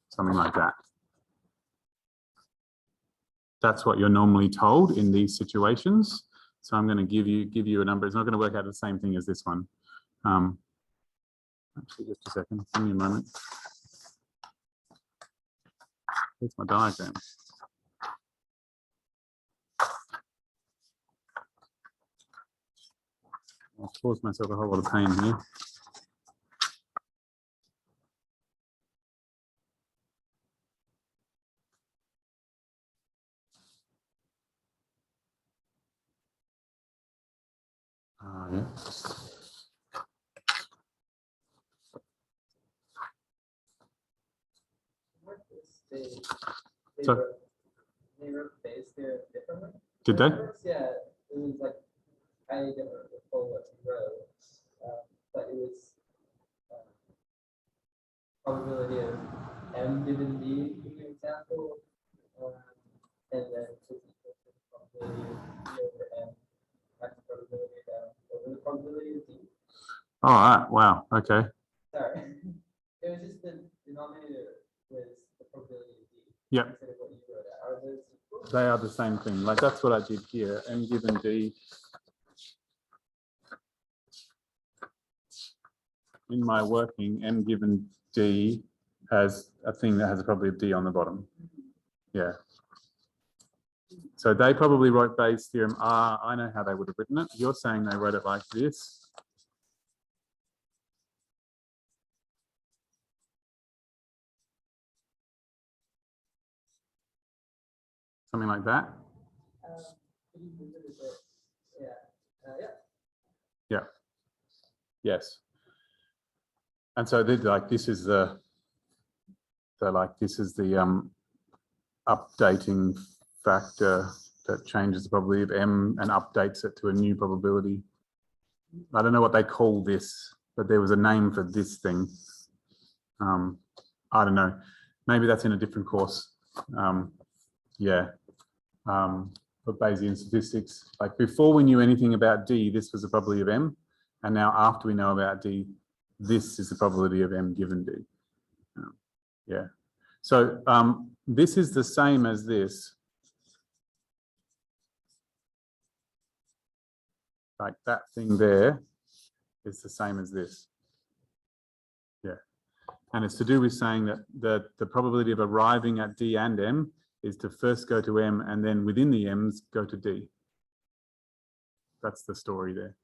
Something like that. That's what you're normally told in these situations. So I'm going to give you a number. It's not going to work out the same thing as this one. Actually, just a second. Give me a moment. Here's my diagram. I'll cause myself a whole lot of pain here. Yeah. So, they wrote Bayes' theorem differently. Did they? Yeah, it was like I didn't recall what he wrote, but it was probability of M given D, give you an example, and then it's equal to the probability of D over M times the probability of M over the probability of D. All right. Wow. Okay. Sorry, it was just the denominator was the probability of D. Yep. Instead of what you wrote out. Are those equal? They are the same thing. Like that's what I did here. M given D. In my working, M given D has a thing that has a probability of D on the bottom. Yeah. So they probably wrote Bayes' theorem. I know how they would have written it. You're saying they wrote it like this. Something like that. Could you move it a bit? Yeah. Yeah. Yeah. Yes. And so this is the updating factor that changes the probability of M and updates it to a new probability. I don't know what they call this, but there was a name for this thing. I don't know. Maybe that's in a different course. Yeah. For Bayesian statistics, like before we knew anything about D, this was the probability of M. And now after we know about D, this is the probability of M given D. Yeah. So this is the same as this. Like that thing there is the same as this. Yeah. And it's to do with saying that the probability of arriving at D and M is to first go to M and then within the M's go to D. That's the story there.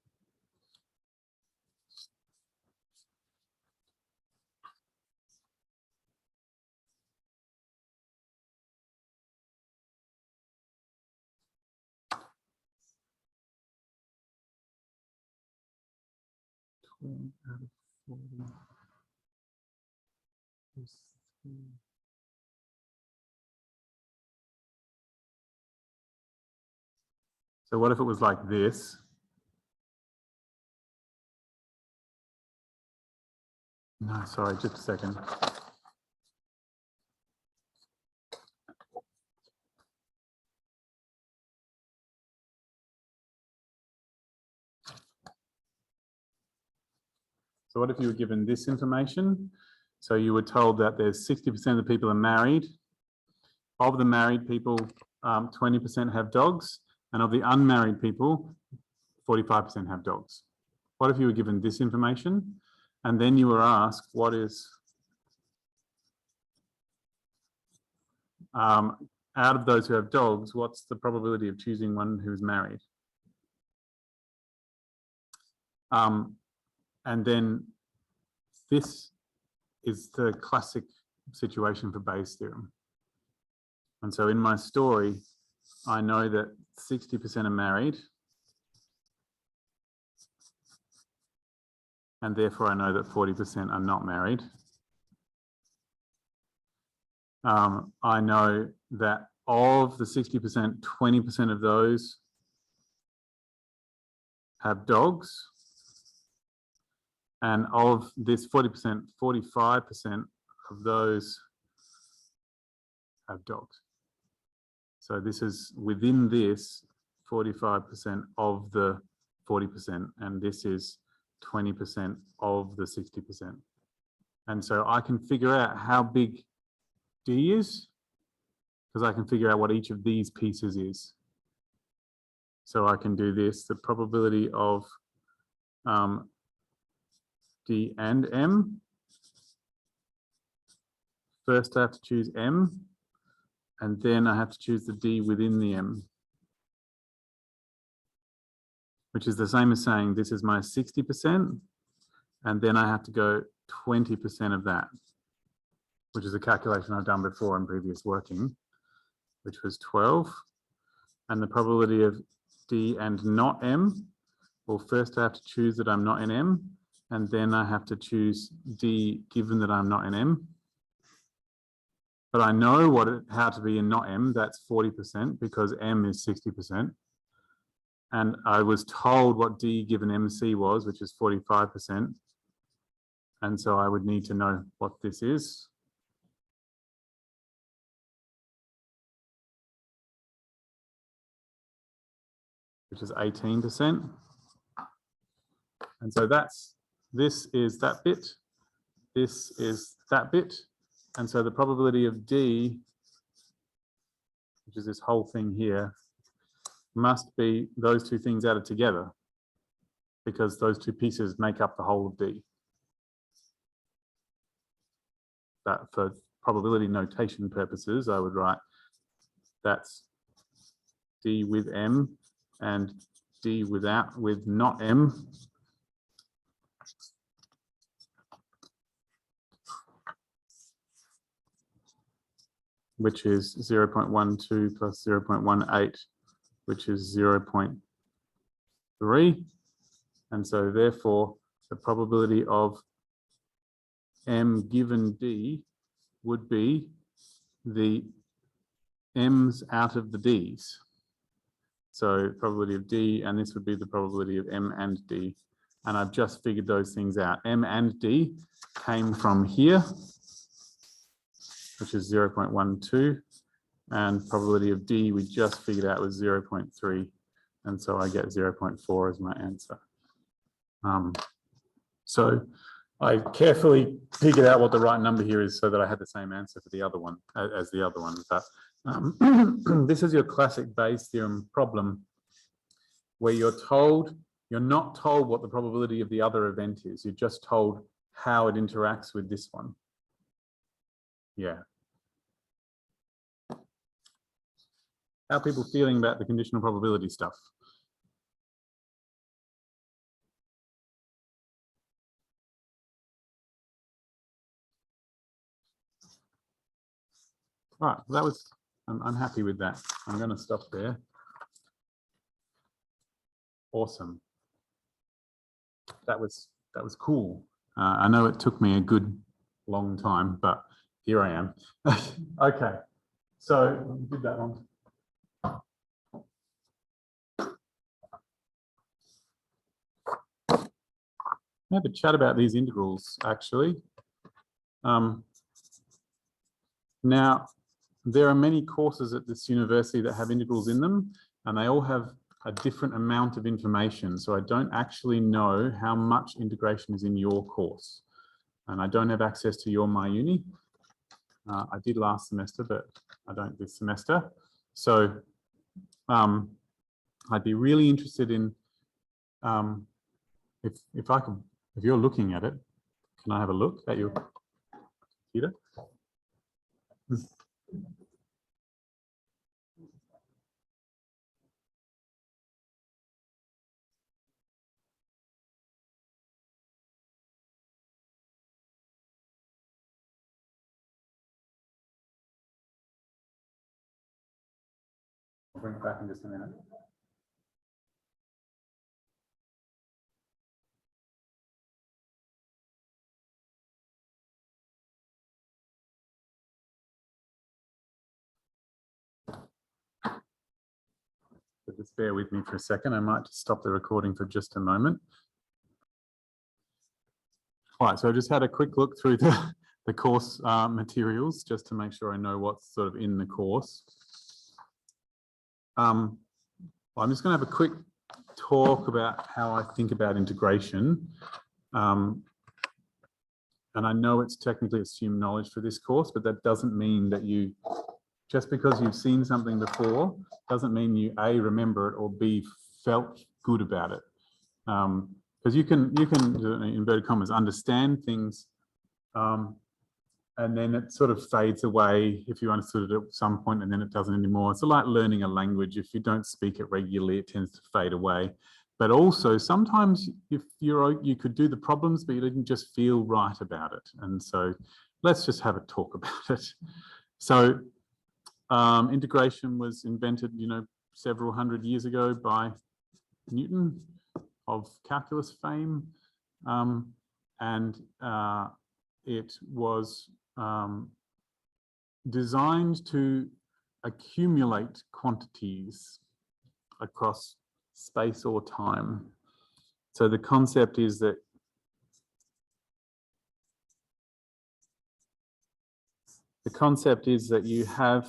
Out of 40. So what if it was like this? No, sorry, just a second. So what if you were given this information? So you were told that there's 60% of the people are married. Of the married people, 20% have dogs. And of the unmarried people, 45% have dogs. What if you were given this information? And then you were asked, what is, out of those who have dogs, what's the probability of choosing one who's married? And then this is the classic situation for Bayes' theorem. And so in my story, I know that 60% are married. And therefore I know that 40% are not married. I know that of the 60%, 20% of those have dogs. And of this 40%, 45% of those have dogs. So this is within this 45% of the 40%, and this is 20% of the 60%. And so I can figure out how big D is, because I can figure out what each of these pieces is. So I can do this, the probability of D and M. First I have to choose M, and then I have to choose the D within the M, which is the same as saying this is my 60%, and then I have to go 20% of that, which is a calculation I've done before in previous working, which was 12. And the probability of D and not M, well, first I have to choose that I'm not in M, and then I have to choose D given that I'm not in M. But I know how to be in not M, that's 40%, because M is 60%. And I was told what D given MC was, which is 45%. And so I would need to know what this is. Which is 18%. And so this is that bit, this is that bit. And so the probability of D, which is this whole thing here, must be those two things added together, because those two pieces make up the whole of D. That for probability notation purposes, I would write that's D with M and D with not M. Which is 0.12 plus 0.18, which is 0.3 3. And so therefore, the probability of M given D would be the M's out of the D's. So probability of D, and this would be the probability of M and D. And I've just figured those things out. M and D came from here, which is 0.12. And probability of D, we just figured out was 0.3. And so I get 0.4 as my answer. So I carefully figured out what the right number here is so that I had the same answer for the other one as the other one. But this is your classic Bayes theorem problem where you're not told what the probability of the other event is. You're just told how it interacts with this one. Yeah. How are people feeling about the conditional probability stuff? All right, that was, I'm happy with that. I'm going to stop there. Awesome. That was cool. I know it took me a good long time, but here I am. Okay, so we did that one. I have a chat about these integrals actually. Now, there are many courses at this university that have integrals in them, and they all have a different amount of information. So I don't actually know how much integration is in your course. And I don't have access to your MyUni. I did last semester, but I don't this semester. So I'd be really interested in, if you're looking at it, can I have a look at your computer? I'll bring it back in just a minute. So just bear with me for a second. I might just stop the recording for just a moment. All right, so I just had a quick look through the course materials just to make sure I know what's sort of in the course. I'm just going to have a quick talk about how I think about integration. And I know it's technically assumed knowledge for this course, but that doesn't mean that just because you've seen something before, doesn't mean you A, remember it, or B, felt good about it. Because you can, in inverted commas, understand things, and then it sort of fades away if you understood it at some point, and then it doesn't anymore. It's like learning a language. If you don't speak it regularly, it tends to fade away. But also, sometimes if you could do the problems, but you didn't just feel right about it. And so let's just have a talk about it. So integration was invented, several hundred years ago by Newton of calculus fame, and it was designed to accumulate quantities across space or time. So the concept is that you have,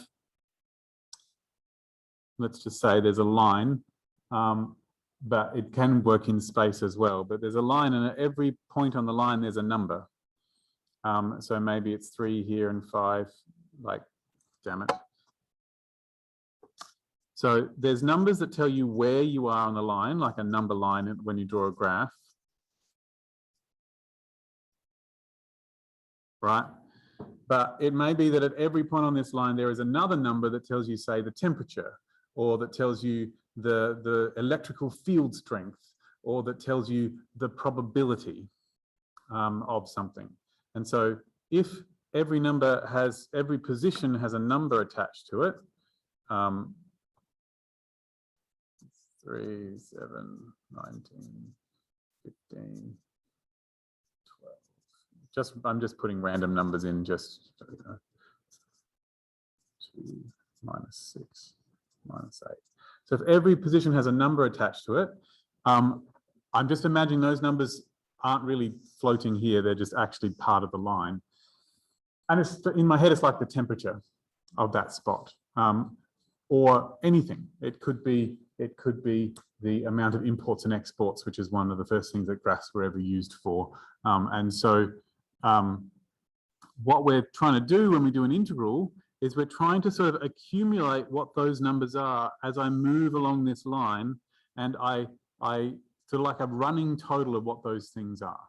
let's just say there's a line, but it can work in space as well. But there's a line, and at every point on the line, there's a number. So maybe it's 3 here and 5, like, damn it. So there's numbers that tell you where you are on the line, like a number line when you draw a graph. Right? But it may be that at every point on this line, there is another number that tells you, say, the temperature, or that tells you the electrical field strength, or that tells you the probability of something. And so if every position has a number attached to it, 3, 7, 19, 15, 12. I'm just putting random numbers in, just 2, -6, -8. So if every position has a number attached to it, I'm just imagining those numbers aren't really floating here. They're just actually part of the line. And it's, in my head, it's like the temperature of that spot, or anything. It could be the amount of imports and exports, which is one of the first things that graphs were ever used for. And so what we're trying to do when we do an integral is we're trying to sort of accumulate what those numbers are as I move along this line, and I sort of like a running total of what those things are.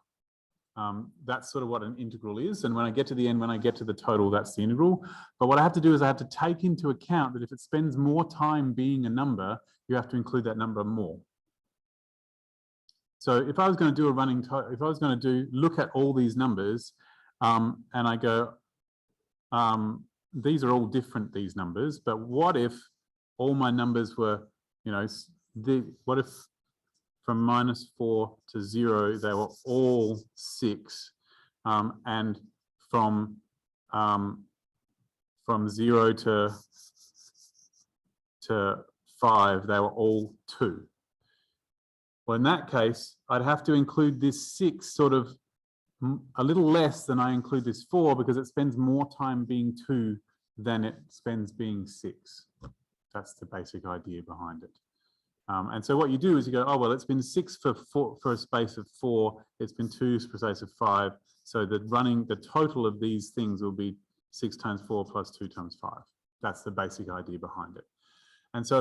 That's sort of what an integral is. And when I get to the end, when I get to the total, that's the integral. But what I have to do is I have to take into account that if it spends more time being a number, you have to include that number more. So if I was going to do a running total, if I was going to look at all these numbers, and I go, these are all different, these numbers, but what if all my numbers were, you know, what if from -4 to 0, they were all 6, and from 0 to 5, they were all 2. Well, in that case, I'd have to include this 6 sort of a little less than I include this 4, because it spends more time being 2 than it spends being 6. That's the basic idea behind it. And so what you do is you go, oh, well, it's been 6 for a space of 4. It's been 2 for a space of 5. So the total of these things will be 6 times 4 plus 2 times 5. That's the basic idea behind it. And so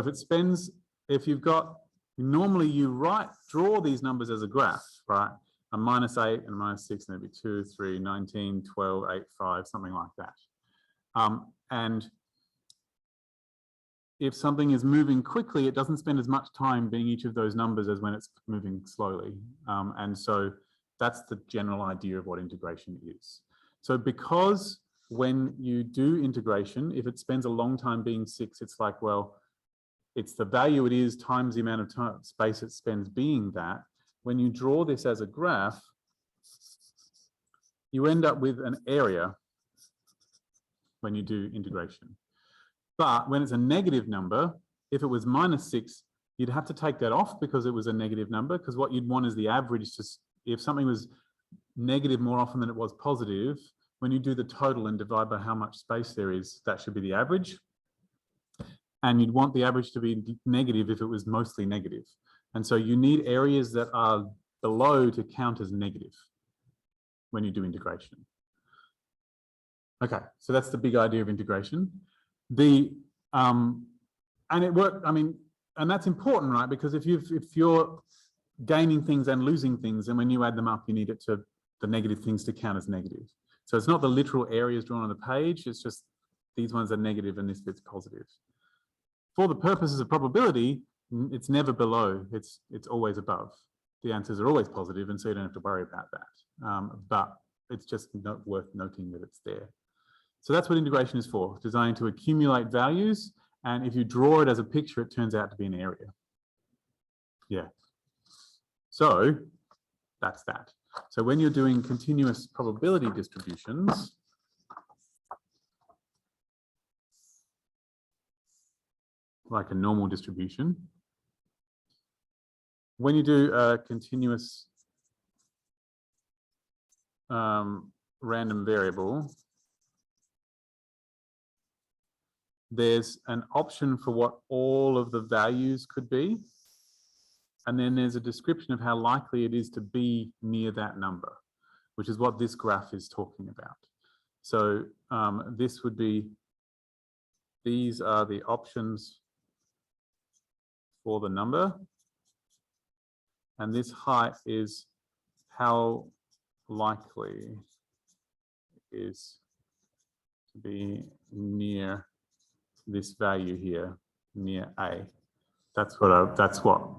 if you've got, normally you draw these numbers as a graph, right? A -8 and a -6, and there'd be 2, 3, 19, 12, 8, 5, something like that. And if something is moving quickly, it doesn't spend as much time being each of those numbers as when it's moving slowly. And so that's the general idea of what integration is. So because when you do integration, if it spends a long time being 6, it's like, well, it's the value it is times the amount of time, space it spends being that. When you draw this as a graph, you end up with an area when you do integration. But when it's a negative number, if it was -6, you'd have to take that off because it was a negative number, because what you'd want is the average. If something was negative more often than it was positive, when you do the total and divide by how much space there is, that should be the average. And you'd want the average to be negative if it was mostly negative. And so you need areas that are below to count as negative when you do integration. Okay, so that's the big idea of integration. And it worked, I mean, and that's important, right? Because if you're gaining things and losing things, and when you add them up, you need the negative things to count as negative. So it's not the literal areas drawn on the page, it's just these ones are negative and this bit's positive. For the purposes of probability, it's never below, it's always above. The answers are always positive, and so you don't have to worry about that. But it's just worth noting that it's there. So that's what integration is for, designed to accumulate values. And if you draw it as a picture, it turns out to be an area. Yeah. So that's that. So when you're doing continuous probability distributions, like a normal distribution, when you do a continuous random variable, there's an option for what all of the values could be. And then there's a description of how likely it is to be near that number, which is what this graph is talking about. So this would be, these are the options for the number. And this height is how likely it is to be near this value here, near A. That's what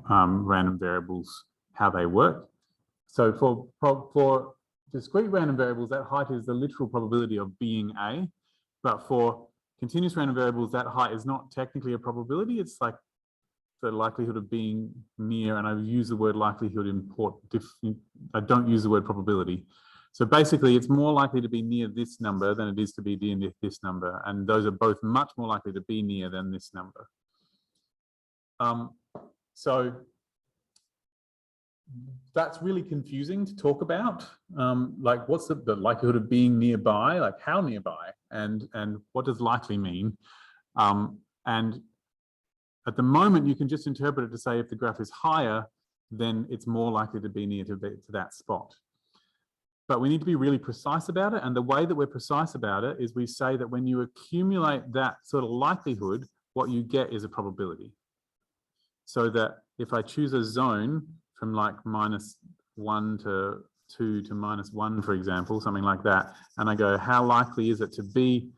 random variables, how they work. So for discrete random variables, that height is the literal probability of being A. But for continuous random variables, that height is not technically a probability. It's like the likelihood of being near, and I use the word likelihood I don't use the word probability. So basically, it's more likely to be near this number than it is to be near this number. And those are both much more likely to be near than this number. So that's really confusing to talk about. Like, what's the likelihood of being nearby? Like, how nearby? And what does likely mean? And at the moment, you can just interpret it to say if the graph is higher, then it's more likely to be near to that spot. But we need to be really precise about it. And the way that we're precise about it is we say that when you accumulate that sort of likelihood, what you get is a probability. So that if I choose a zone from like -1 to 2 to -1, for example, something like that, and I go, how likely is it to be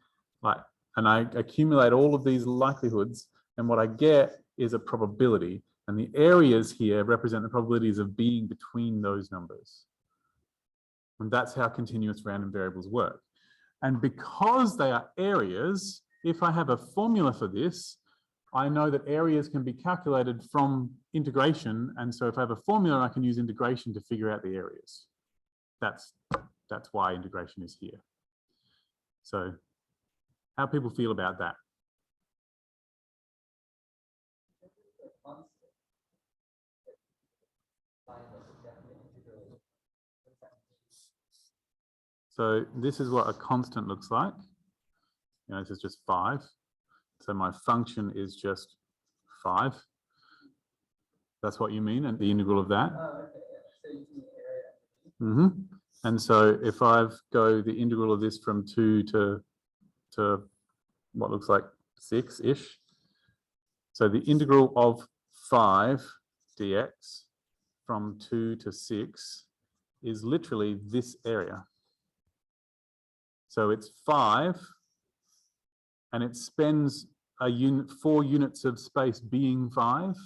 like, and I accumulate all of these likelihoods, and what I get is a probability. And the areas here represent the probabilities of being between those numbers. And that's how continuous random variables work. And because they are areas, if I have a formula for this, I know that areas can be calculated from integration. And so if I have a formula, I can use integration to figure out the areas. That's why integration is here. So how do people feel about that? So this is what a constant looks like. You know, this is just 5. So my function is just 5. That's what you mean, and the integral of that. And so if I go the integral of this from 2 to what looks like 6-ish. So the integral of 5 dx from 2 to 6 is literally this area. So it's 5, and it spends 4 units of space being 5.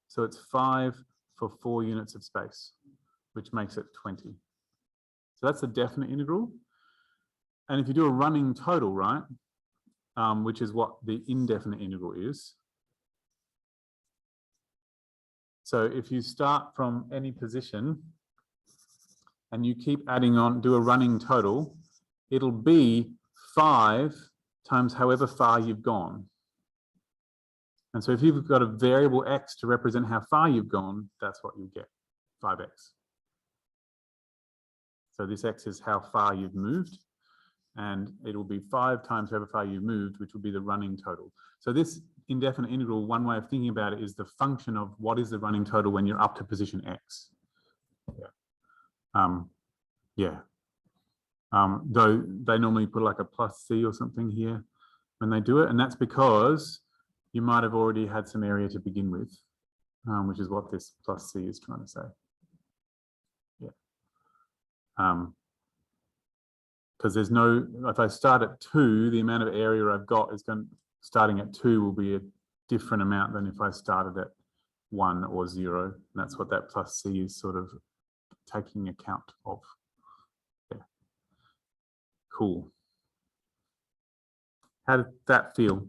So it's 5 for 4 units of space, which makes it 20. So that's a definite integral. And if you do a running total, right, which is what the indefinite integral is. So if you start from any position and you keep adding on, do a running total, it'll be 5 times however far you've gone. And so if you've got a variable x to represent how far you've gone, that's what you get, 5x. So this x is how far you've moved, and it'll be 5 times however far you've moved, which will be the running total. So this indefinite integral, one way of thinking about it is the function of what is the running total when you're up to position x. Though they normally put like a plus c or something here when they do it, and that's because you might have already had some area to begin with, which is what this plus c is trying to say. Because there's no, if I start at 2, the amount of area I've got is starting at 2 will be a different amount than if I started at 1 or 0. And that's what that plus c is sort of taking account of. Yeah. Cool. How did that feel?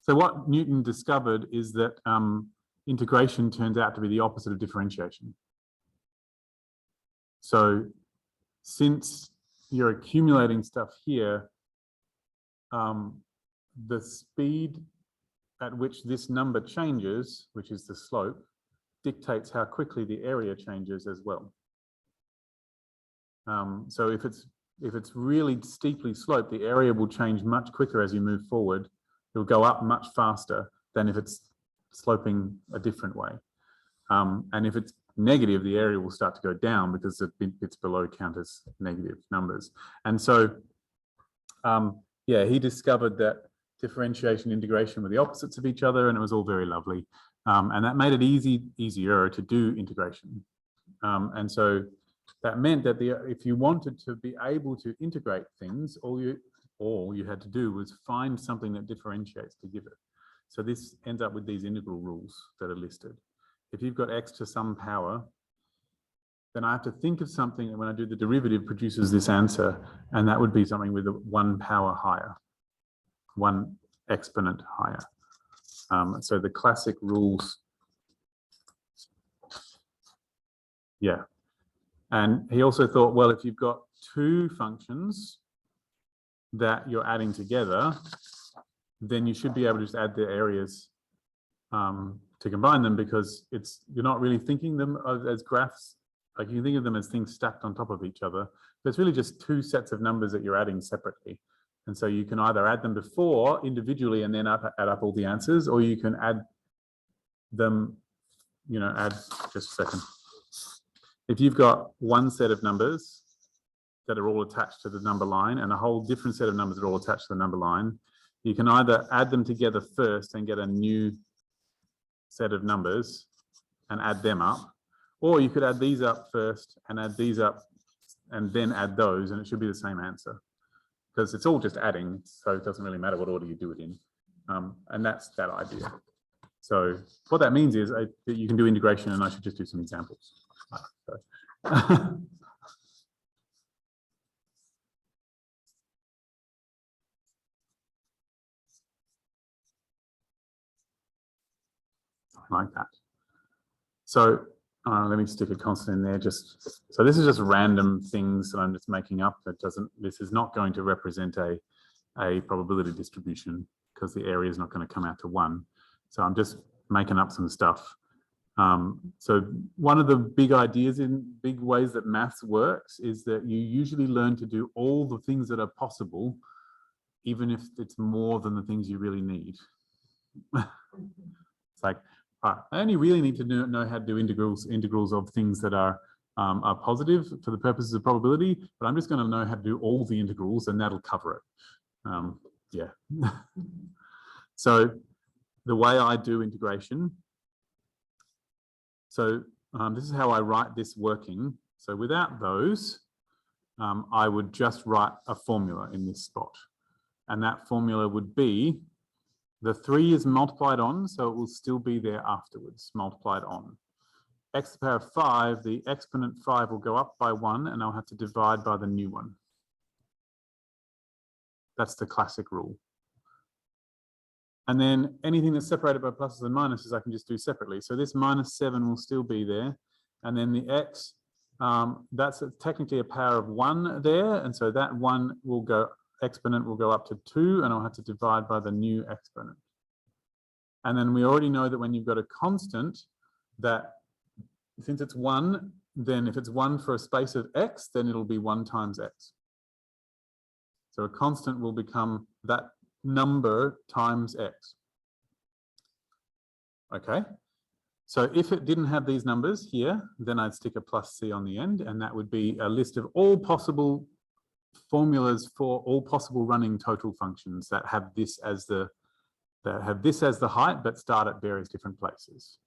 So what Newton discovered is that integration turns out to be the opposite of differentiation. So since you're accumulating stuff here, the speed at which this number changes, which is the slope, dictates how quickly the area changes as well. So if it's really steeply sloped, the area will change much quicker as you move forward. It'll go up much faster than if it's sloping a different way. And if it's negative, the area will start to go down because the bits below count as negative numbers. And so, yeah, he discovered that differentiation and integration were the opposites of each other, and it was all very lovely. And that made it easier to do integration. And so that meant that if you wanted to be able to integrate things, all you had to do was find something that differentiates to give it. So this ends up with these integral rules that are listed. If you've got x to some power, then I have to think of something that when I do the derivative produces this answer, and that would be something with a 1 power higher, 1 exponent higher. So the classic rules, yeah. And he also thought, well, if you've got 2 functions that you're adding together, then you should be able to just add their areas to combine them, because you're not really thinking them as graphs. Like, you can think of them as things stacked on top of each other, but it's really just 2 sets of numbers that you're adding separately. And so you can either add them before individually and then add up all the answers, or you can add them, add, just a second. If you've got 1 set of numbers that are all attached to the number line and a whole different set of numbers that are all attached to the number line, you can either add them together first and get a new set of numbers and add them up, or you could add these up first and add these up and then add those, and it should be the same answer, because it's all just adding, so it doesn't really matter what order you do it in. And that's that idea. So what that means is that you can do integration, and I should just do some examples. Like that. So let me stick a constant in there. So this is just random things that I'm just making up. This is not going to represent a probability distribution, because the area is not going to come out to 1. So I'm just making up some stuff. So one of the big ideas in big ways that maths works is that you usually learn to do all the things that are possible, even if it's more than the things you really need. It's like, I only really need to know how to do integrals of things that are positive for the purposes of probability, but I'm just going to know how to do all the integrals, and that'll cover it. Yeah. So the way I do integration, so this is how I write this working. So without those, I would just write a formula in this spot, and that formula would be the 3 is multiplied on, so it will still be there afterwards, multiplied on. X to the power of 5, the exponent 5 will go up by 1, and I'll have to divide by the new one. That's the classic rule. And then anything that's separated by pluses and minuses, I can just do separately. So this -7 will still be there. And then the X, that's technically a power of 1 there. And so that 1 will go, exponent will go up to 2, and I'll have to divide by the new exponent. And then we already know that when you've got a constant, that since it's 1, then if it's 1 for a space of X, then it'll be 1 times X. So a constant will become that number times X. Okay. So if it didn't have these numbers here, then I'd stick a plus C on the end, and that would be a list of all possible formulas for all possible running total functions that have this as the height, but start at various different places.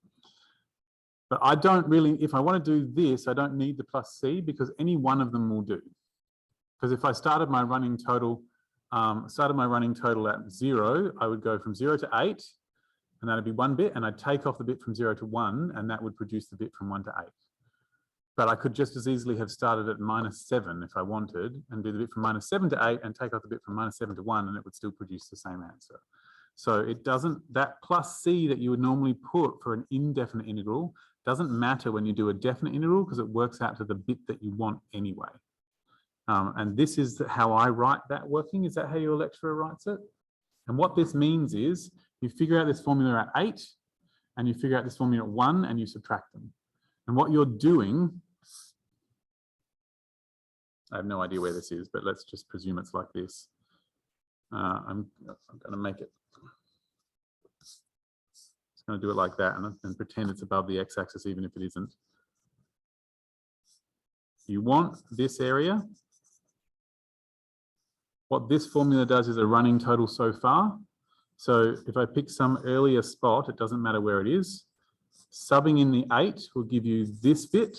But I don't really, if I want to do this, I don't need the plus C, because any one of them will do. Because if I started my running total at 0, I would go from 0 to 8, and that'd be 1 bit, and I'd take off the bit from 0 to 1, and that would produce the bit from 1 to 8. But I could just as easily have started at -7 if I wanted, and do the bit from -7 to 8 and take off the bit from -7 to 1, and it would still produce the same answer. So it doesn't, that plus C that you would normally put for an indefinite integral doesn't matter when you do a definite integral, because it works out to the bit that you want anyway. And this is how I write that working. Is that how your lecturer writes it? And what this means is you figure out this formula at 8, and you figure out this formula at 1, and you subtract them. And what you're doing, I have no idea where this is, but let's just presume it's like this. I'm going to make it, just going to do it like that, and pretend it's above the x-axis even if it isn't. You want this area. What this formula does is a running total so far. So if I pick some earlier spot, it doesn't matter where it is. Subbing in the 8 will give you this bit.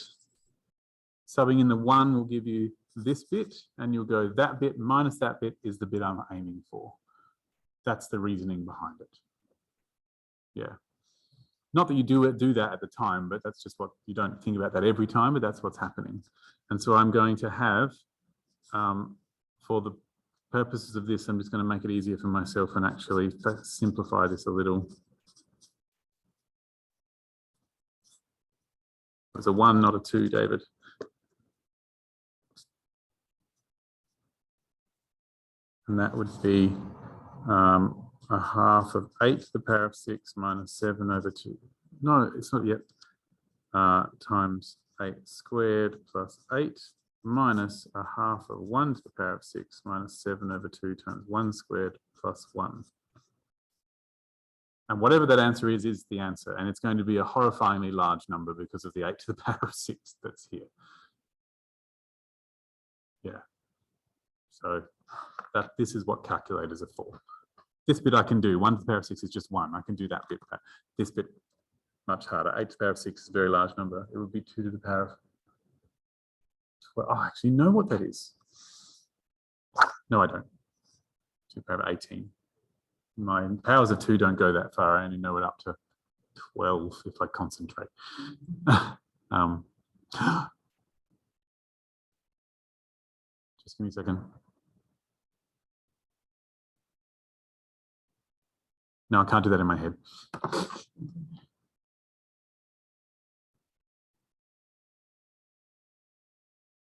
Subbing in the 1 will give you this bit, and you'll go that bit minus that bit is the bit I'm aiming for. That's the reasoning behind it. Yeah. Not that you do that at the time, but that's just what you don't think about that every time, but that's what's happening. And so I'm going to have, for the purposes of this, I'm just going to make it easier for myself and actually simplify this a little. It's a 1, not a 2, David. And that would be a half of 8 to the power of 6 minus 7 over 2. No, it's not yet. Times 8 squared plus 8 minus a half of 1 to the power of 6 minus 7 over 2 times 1 squared plus 1. And whatever that answer is the answer. And it's going to be a horrifyingly large number because of the 8 to the power of 6 that's here. Yeah. So this is what calculators are for. This bit I can do. 1 to the power of 6 is just 1. I can do that bit. This bit, much harder. 8 to the power of 6 is a very large number. It would be 2 to the power of 12. Oh, I actually know what that is. No, I don't. 2 to the power of 18. My powers of 2 don't go that far. I only know it up to 12 if I concentrate. Just give me a second. No, I can't do that in my head.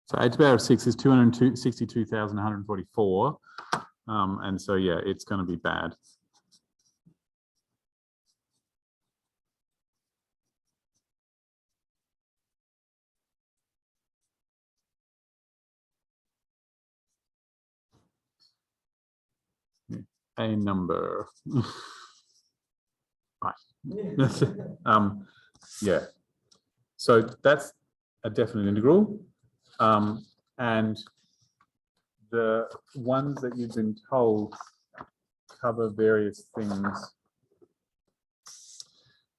So 8 to the power of 6 is 262,144. And so, yeah, it's going to be bad. A number. Right. Yeah. So that's a definite integral. And the ones that you've been told cover various things.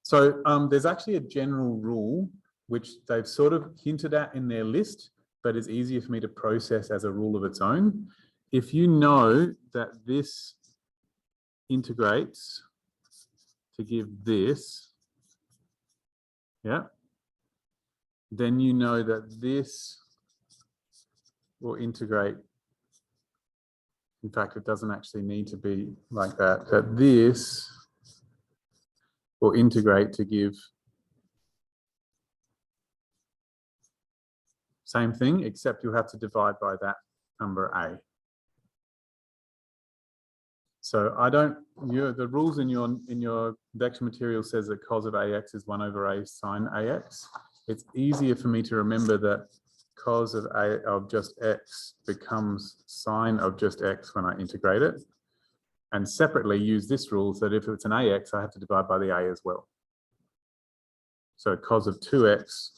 So there's actually a general rule which they've sort of hinted at in their list, but it's easier for me to process as a rule of its own. If you know that this integrates to give this, yeah, then you know that this will integrate. In fact, it doesn't actually need to be like that, that this will integrate to give same thing, except you have to divide by that number A. So I don't, the rules in your lecture material says that cos of AX is 1 over A sine AX. It's easier for me to remember that cos of A of just X becomes sine of just X when I integrate it. And separately use this rule that if it's an AX, I have to divide by the A as well. So cos of 2X,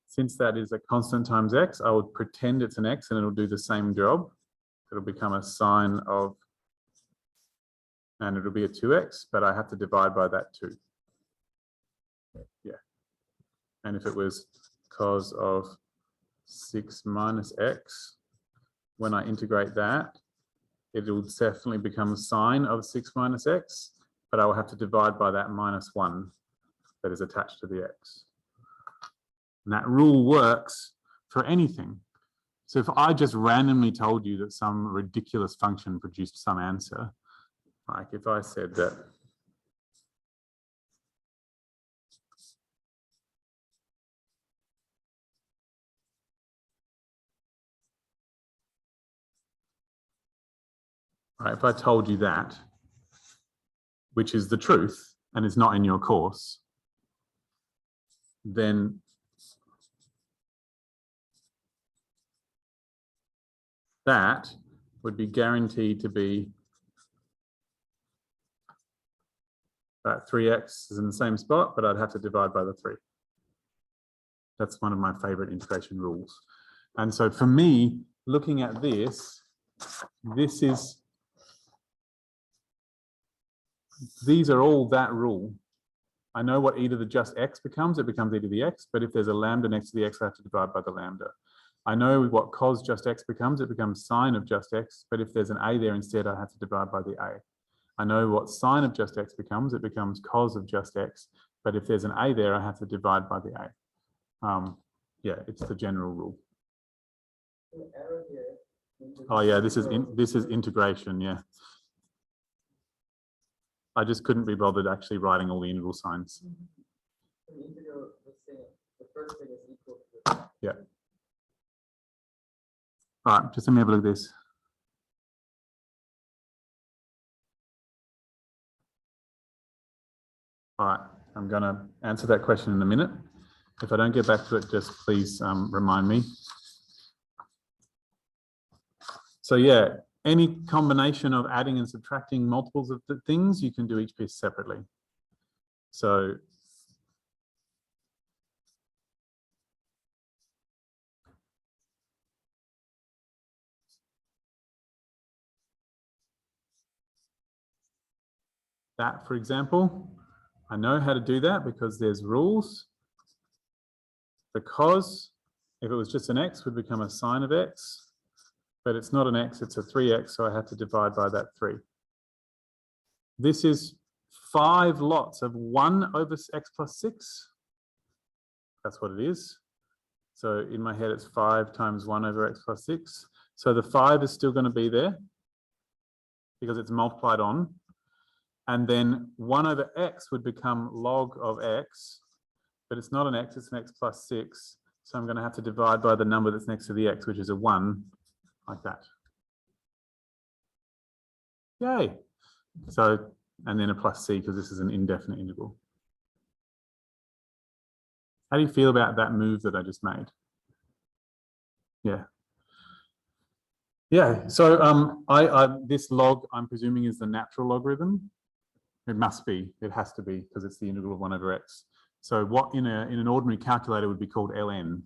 since that is a constant times X, I would pretend it's an X and it'll do the same job. It'll become a sine of, and it'll be a 2X, but I have to divide by that too. Yeah. And if it was cos of 6 minus X, when I integrate that, it will definitely become sine of 6 minus X, but I will have to divide by that minus 1 that is attached to the X. And that rule works for anything. So if I just randomly told you that some ridiculous function produced some answer, like if I said that right, if I told you that, which is the truth and is not in your course, then that would be guaranteed to be that 3x is in the same spot, but I'd have to divide by the 3. That's one of my favorite integration rules. And so for me, looking at this, these are all that rule. I know what e to the just x becomes. It becomes e to the x, but if there's a lambda next to the x, I have to divide by the lambda. I know what cos just x becomes. It becomes sine of just x, but if there's an a there instead, I have to divide by the a. I know what sine of just x becomes. It becomes cos of just x. But if there's an a there, I have to divide by the a. Yeah, it's the general rule. Oh yeah, this is integration. Yeah, I just couldn't be bothered actually writing all the integral signs. Yeah. All right, just let me have a look at this. All right, I'm going to answer that question in a minute. If I don't get back to it, just please remind me. So yeah, any combination of adding and subtracting multiples of the things, you can do each piece separately. So that, for example, I know how to do that because there's rules. Because if it was just an x, would become a sine of x, but it's not an x, it's a 3x, so I have to divide by that 3. This is 5 lots of 1 over x plus 6. That's what it is. So in my head, it's 5 times 1 over x plus 6. So the 5 is still going to be there because it's multiplied on. And then 1 over x would become log of x, but it's not an x, it's an x plus 6. So I'm going to have to divide by the number that's next to the x, which is a 1, like that. Yay. So, and then a plus c, because this is an indefinite integral. How do you feel about that move that I just made? Yeah. Yeah, so this log, I'm presuming, is the natural logarithm. It must be, it has to be, because it's the integral of 1 over x. So what in an ordinary calculator would be called ln?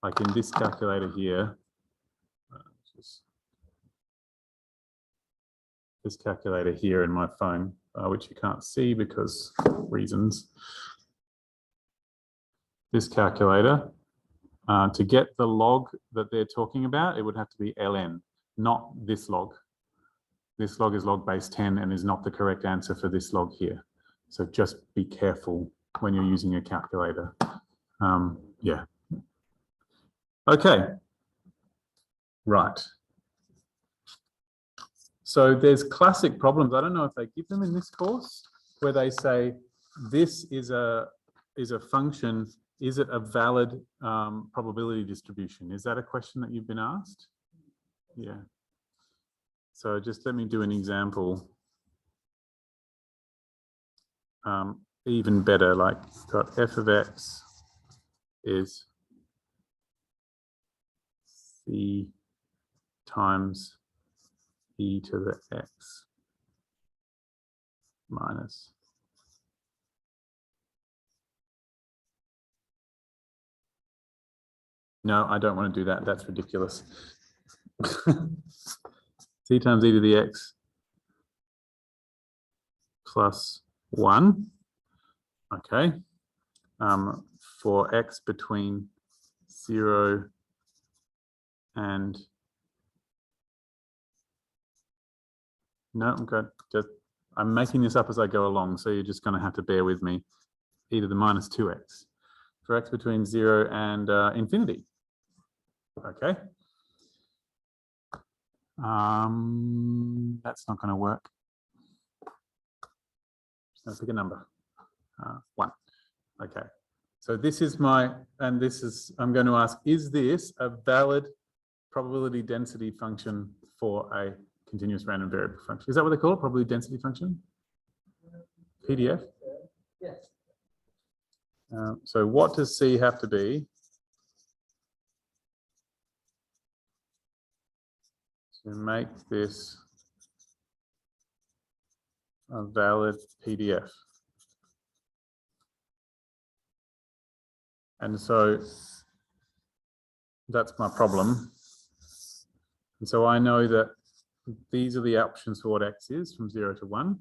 Like in this calculator here, this calculator here in my phone, which you can't see because reasons. This calculator, to get the log that they're talking about, it would have to be ln, not this log. This log is log base 10 and is not the correct answer for this log here. So just be careful when you're using a calculator. Yeah. Okay. Right. So there's classic problems. I don't know if they give them in this course, where they say this is a function. Is it a valid probability distribution? Is that a question that you've been asked? Yeah. So just let me do an example. Even better, like got f of x is c times e to the x minus. No, I don't want to do that. That's ridiculous. C times e to the x plus 1. Okay. For x between 0 and no, I'm good. I'm making this up as I go along, so you're just going to have to bear with me. E to the minus 2x for x between 0 and infinity. Okay. That's not going to work. Just going to pick a number. 1. Okay. So this is my, and this is, I'm going to ask, is this a valid probability density function for a continuous random variable function? Is that what they call it? Probability density function? PDF? Yes. So what does C have to be to make this a valid PDF? And so that's my problem. And so I know that these are the options for what x is from 0 to 1.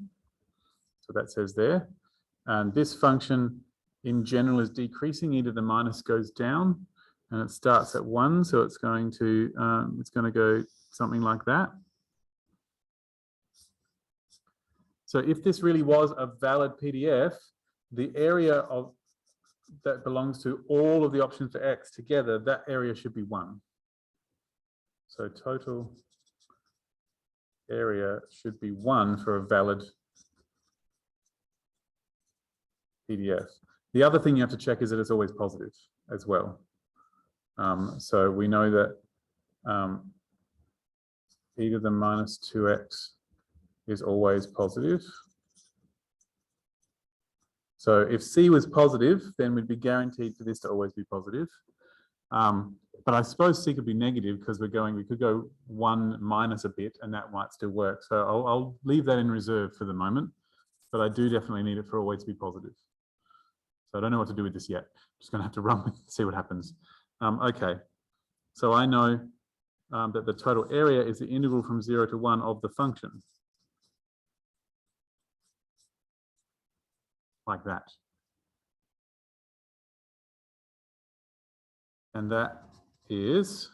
So that says there. And this function in general is decreasing. E to the minus goes down and it starts at 1. So it's going to go something like that. So if this really was a valid PDF, the area of that belongs to all of the options for X together, that area should be 1. So total area should be 1 for a valid PDF. The other thing you have to check is that it's always positive as well. So we know that e to the minus 2x is always positive. So if c was positive, then we'd be guaranteed for this to always be positive. But I suppose c could be negative because we could go 1 minus a bit and that might still work. So I'll leave that in reserve for the moment, but I do definitely need it for always to be positive. So I don't know what to do with this yet. I'm just going to have to run with it, see what happens. Okay, so I know that the total area is the integral from 0 to 1 of the function. Like that. And that is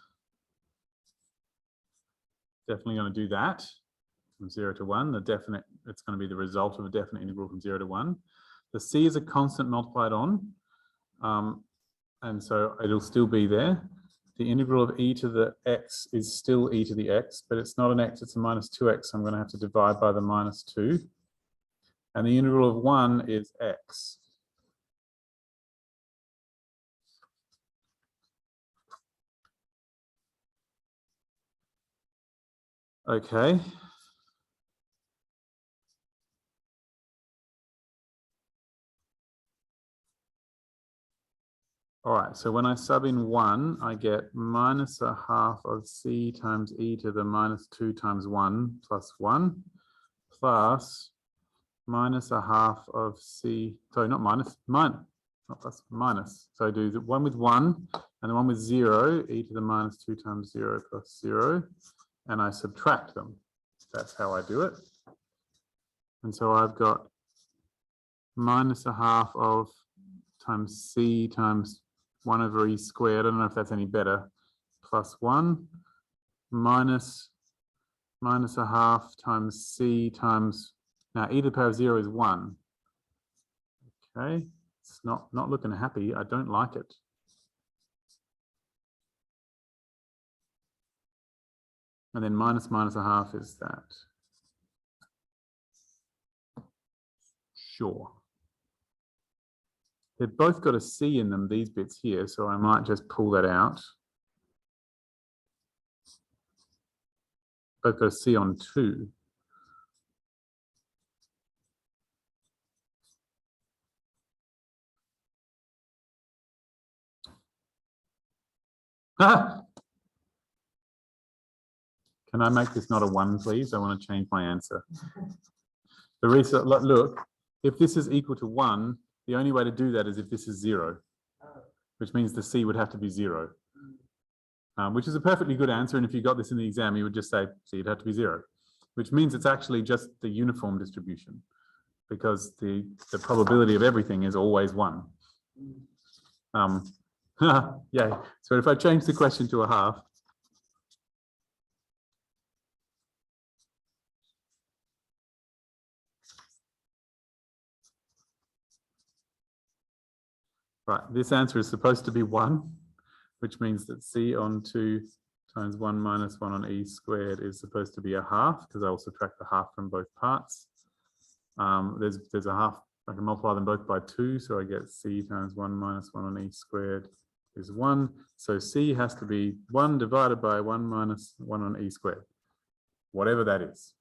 definitely going to do that from 0 to 1. It's going to be the result of a definite integral from 0 to 1. The c is a constant multiplied on, and so it'll still be there. The integral of e to the x is still e to the x, but it's not an x, it's a minus 2x. So I'm going to have to divide by the minus 2. And the integral of 1 is x. Okay. All right, so when I sub in 1, I get minus a half of c times e to the minus 2 times 1 plus 1 plus minus a half of c, sorry, not minus, not plus, minus. So I do the one with 1 and the one with 0, e to the minus 2 times 0 plus 0, and I subtract them. That's how I do it. And so I've got minus a half of times c times 1 over e squared, I don't know if that's any better, plus 1 minus a half times c times, now e to the power of 0 is 1. Okay, it's not looking happy. I don't like it. And then minus a half is that. Sure. They've both got a c in them, these bits here, so I might just pull that out. Both got a c on 2. Ah! Can I make this not a 1, please? I want to change my answer. The reason, look, if this is equal to 1, the only way to do that is if this is 0, which means the c would have to be 0, which is a perfectly good answer. And if you got this in the exam, you would just say c would have to be 0, which means it's actually just the uniform distribution, because the probability of everything is always 1. Yeah, so if I change the question to a half, right, this answer is supposed to be 1, which means that c on 2 times 1 minus 1 on e squared is supposed to be a half, because I will subtract the half from both parts. There's a half, I can multiply them both by 2, so I get c times 1 minus 1 on e squared is 1. So c has to be 1 divided by 1 minus 1 on e squared, whatever that is.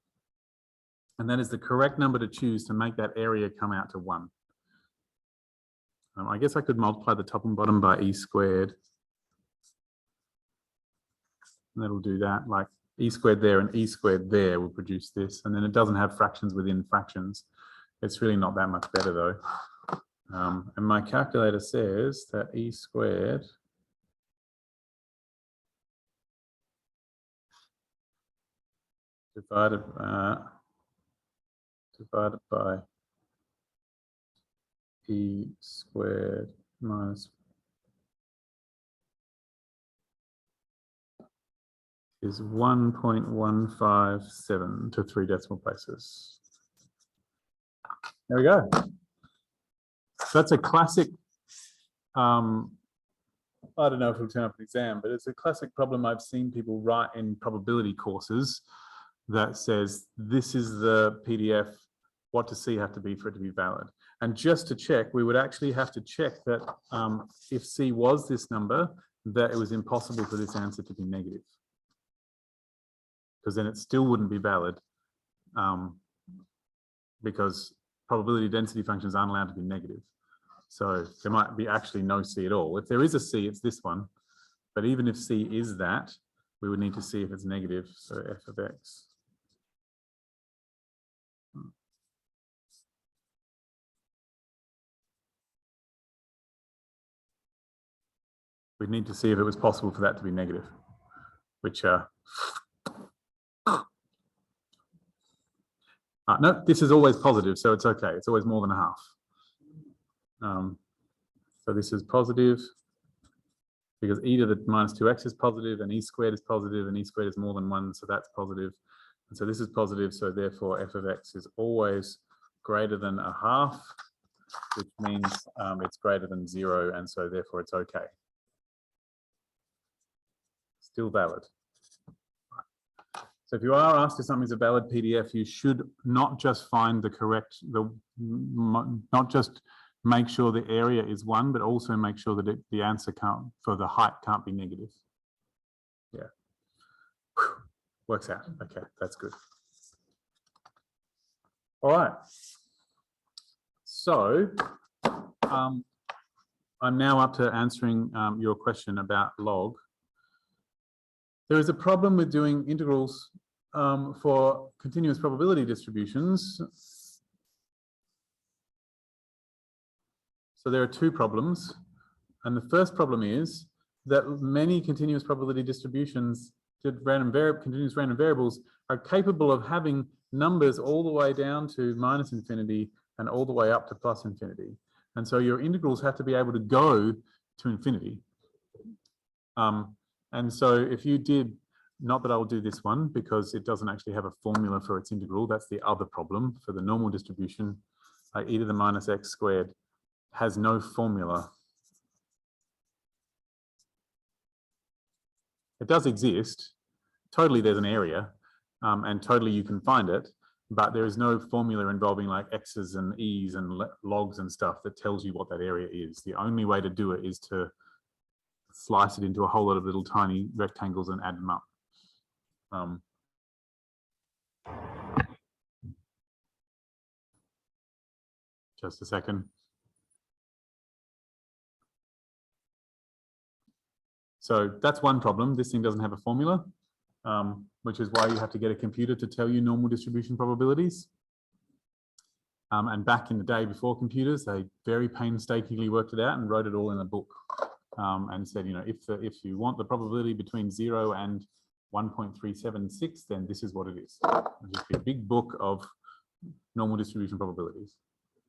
And that is the correct number to choose to make that area come out to 1. I guess I could multiply the top and bottom by e squared. And that'll do that, like e squared there and e squared there will produce this. And then it doesn't have fractions within fractions. It's really not that much better though. And my calculator says that e squared divided by e squared minus is 1.157 to 3 decimal places. There we go. That's a classic, I don't know if it'll turn up an exam, but it's a classic problem I've seen people write in probability courses that says, this is the PDF, what does C have to be for it to be valid? And just to check, we would actually have to check that if C was this number, that it was impossible for this answer to be negative. Because then it still wouldn't be valid, because probability density functions aren't allowed to be negative. So there might be actually no C at all. If there is a C, it's this one. But even if C is that, we would need to see if it's negative. So f of x. We'd need to see if it was possible for that to be negative, which, no, this is always positive, so it's okay. It's always more than a half. So this is positive because e to the minus 2x is positive and e squared is positive and e squared is more than 1, so that's positive. And so this is positive, so therefore f of x is always greater than a half, which means it's greater than 0, and so therefore it's okay. Still valid. So if you are asked if something's a valid PDF, you should not just find the correct, not just make sure the area is 1, but also make sure that the answer for the height can't be negative. Yeah. Whew. Works out. Okay, that's good. All right. So I'm now up to answering your question about log. There is a problem with doing integrals for continuous probability distributions. So there are two problems. And the first problem is that many continuous probability distributions, continuous random variables, are capable of having numbers all the way down to minus infinity and all the way up to plus infinity. And so your integrals have to be able to go to infinity. And so if you did, not that I'll do this one because it doesn't actually have a formula for its integral. That's the other problem for the normal distribution. E to the minus x squared has no formula. It does exist. Totally there's an area and totally you can find it, but there is no formula involving like x's and e's and logs and stuff that tells you what that area is. The only way to do it is to slice it into a whole lot of little tiny rectangles and add them up. Just a second. So that's one problem. This thing doesn't have a formula, which is why you have to get a computer to tell you normal distribution probabilities. And back in the day before computers, they very painstakingly worked it out and wrote it all in a book and said, you know, if you want the probability between 0 and 1.376, then this is what it is. It'll just be a big book of normal distribution probabilities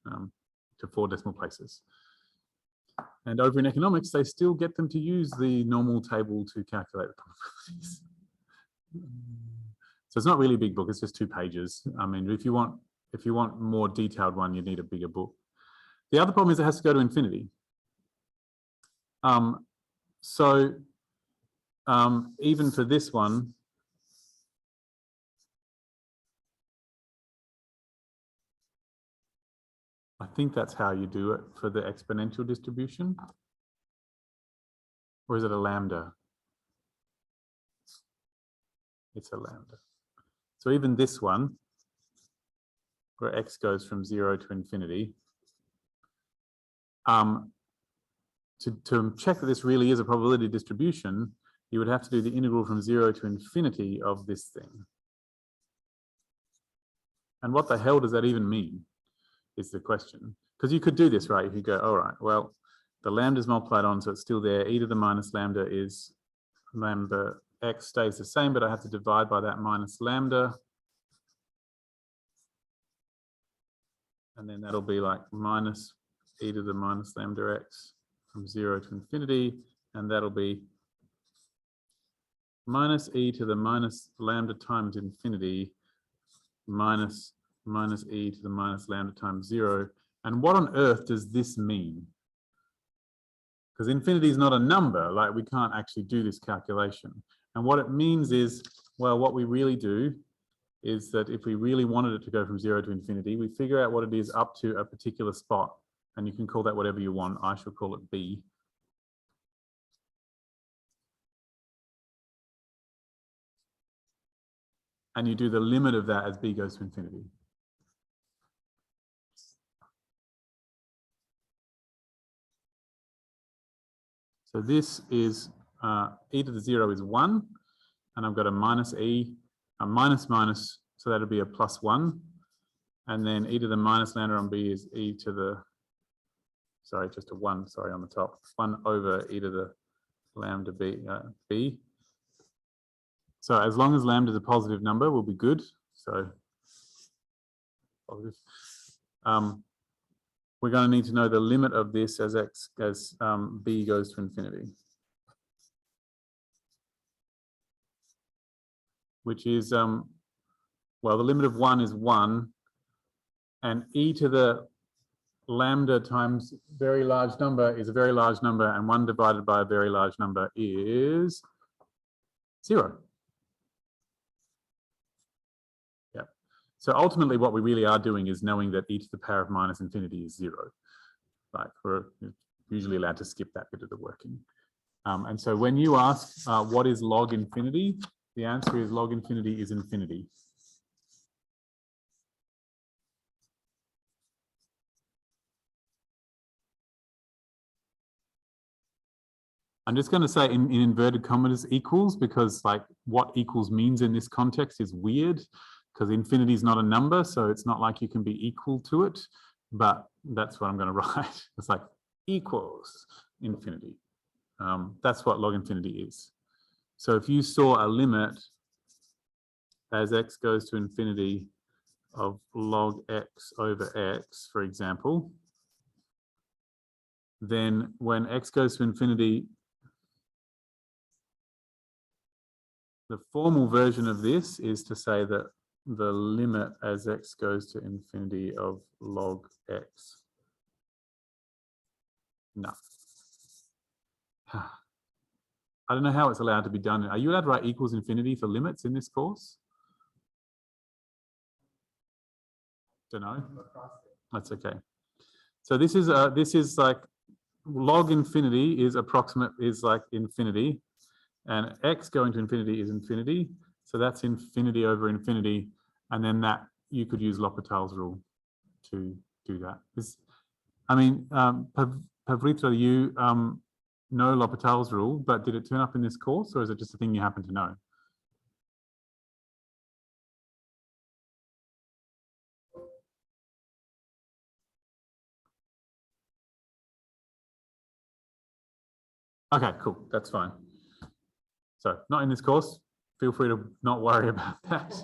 to 4 decimal places. And over in economics, they still get them to use the normal table to calculate the probabilities. So it's not really a big book, it's just 2 pages. I mean, if you want more detailed one, you need a bigger book. The other problem is it has to go to infinity. Even for this one, I think that's how you do it for the exponential distribution. Or is it a lambda? It's a lambda. So even this one, where x goes from 0 to infinity, to check that this really is a probability distribution, you would have to do the integral from 0 to infinity of this thing. And what the hell does that even mean, is the question. Because you could do this, right? If you go, all right, well, the lambda is multiplied on, so it's still there. E to the minus lambda is lambda, x stays the same, but I have to divide by that minus lambda. And then that'll be like minus e to the minus lambda x from 0 to infinity. And that'll be minus e to the minus lambda times infinity minus minus e to the minus lambda times 0. And what on earth does this mean? Because infinity is not a number, like we can't actually do this calculation. And what it means is, well, what we really do is that if we really wanted it to go from 0 to infinity, we figure out what it is up to a particular spot. And you can call that whatever you want. I shall call it b. And you do the limit of that as b goes to infinity. So this is e to the 0 is 1, and I've got a minus e, a minus minus, so that'll be a plus 1. And then e to the minus lambda on b is e to the, sorry, just a 1, sorry, on the top, 1 over e to the lambda b. So as long as lambda is a positive number, we'll be good. So positive. We're going to need to know the limit of this as b goes to infinity, which is, well, the limit of 1 is 1, and e to the lambda times very large number is a very large number, and 1 divided by a very large number is 0. Yeah. So ultimately what we really are doing is knowing that e to the power of minus infinity is 0. Like we're usually allowed to skip that bit of the working. And so when you ask what is log infinity, the answer is log infinity is infinity. I'm just going to say in inverted commas equals, because like what equals means in this context is weird, because infinity is not a number, so it's not like you can be equal to it, but that's what I'm going to write. It's like equals infinity. That's what log infinity is. So if you saw a limit as x goes to infinity of log x over x, for example, then when x goes to infinity, the formal version of this is to say that the limit as x goes to infinity of log x. No. I don't know how it's allowed to be done. Are you allowed to write equals infinity for limits in this course? Don't know. That's okay. So this is like log infinity is approximate, is like infinity, and x going to infinity is infinity. So that's infinity over infinity, and then that you could use L'Hopital's rule to do that. I mean, Pavritra, you know L'Hopital's rule, but did it turn up in this course, or is it just a thing you happen to know? Okay, cool, that's fine. So not in this course, feel free to not worry about that.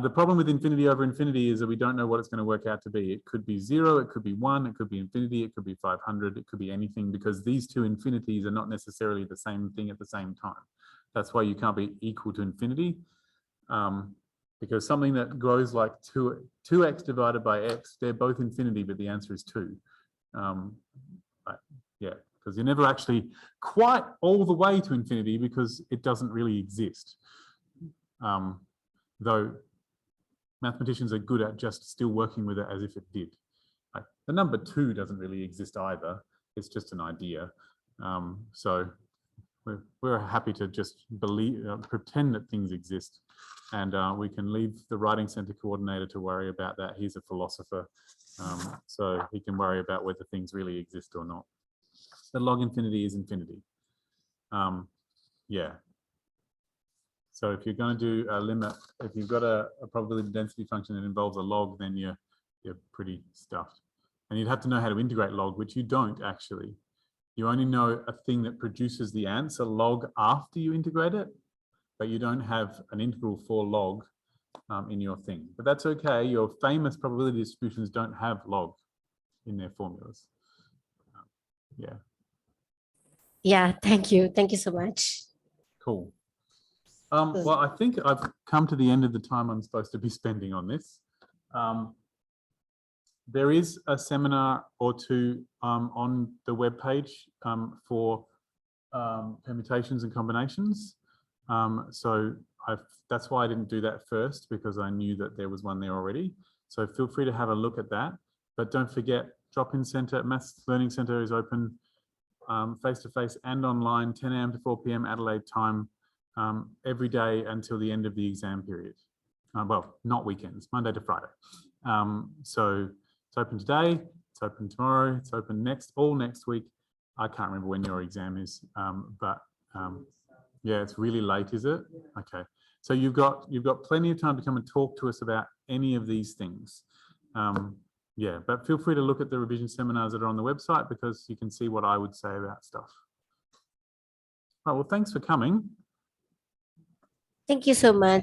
The problem with infinity over infinity is that we don't know what it's going to work out to be. It could be 0, it could be 1, it could be infinity, it could be 500, it could be anything, because these two infinities are not necessarily the same thing at the same time. That's why you can't be equal to infinity, because something that grows like 2x divided by x, they're both infinity, but the answer is 2. Yeah, because you're never actually quite all the way to infinity because it doesn't really exist. Though mathematicians are good at just still working with it as if it did. Like, the number 2 doesn't really exist either. It's just an idea. So we're happy to just pretend that things exist, and we can leave the writing center coordinator to worry about that. He's a philosopher, so he can worry about whether things really exist or not. The log infinity is infinity. Yeah. So if you're going to do a limit, if you've got a probability density function that involves a log, then you're pretty stuffed. And you'd have to know how to integrate log, which you don't actually. You only know a thing that produces the answer log after you integrate it, but you don't have an integral for log in your thing. But that's okay. Your famous probability distributions don't have log in their formulas. Yeah. Yeah, thank you. Thank you so much. Cool. Well, I think I've come to the end of the time I'm supposed to be spending on this. There is a seminar or two on the webpage for permutations and combinations. So that's why I didn't do that first, because I knew that there was one there already. So feel free to have a look at that. But don't forget, Drop-in Centre, Maths Learning Centre is open face-to-face and online, 10 a.m. to 4 p.m. Adelaide time, every day until the end of the exam period. Well, not weekends, Monday to Friday. So it's open today, it's open tomorrow, it's open all next week. I can't remember when your exam is, but yeah, it's really late, is it? Okay. So you've got plenty of time to come and talk to us about any of these things. Yeah, but feel free to look at the revision seminars that are on the website, because you can see what I would say about stuff. Right, well, thanks for coming. Thank you so much.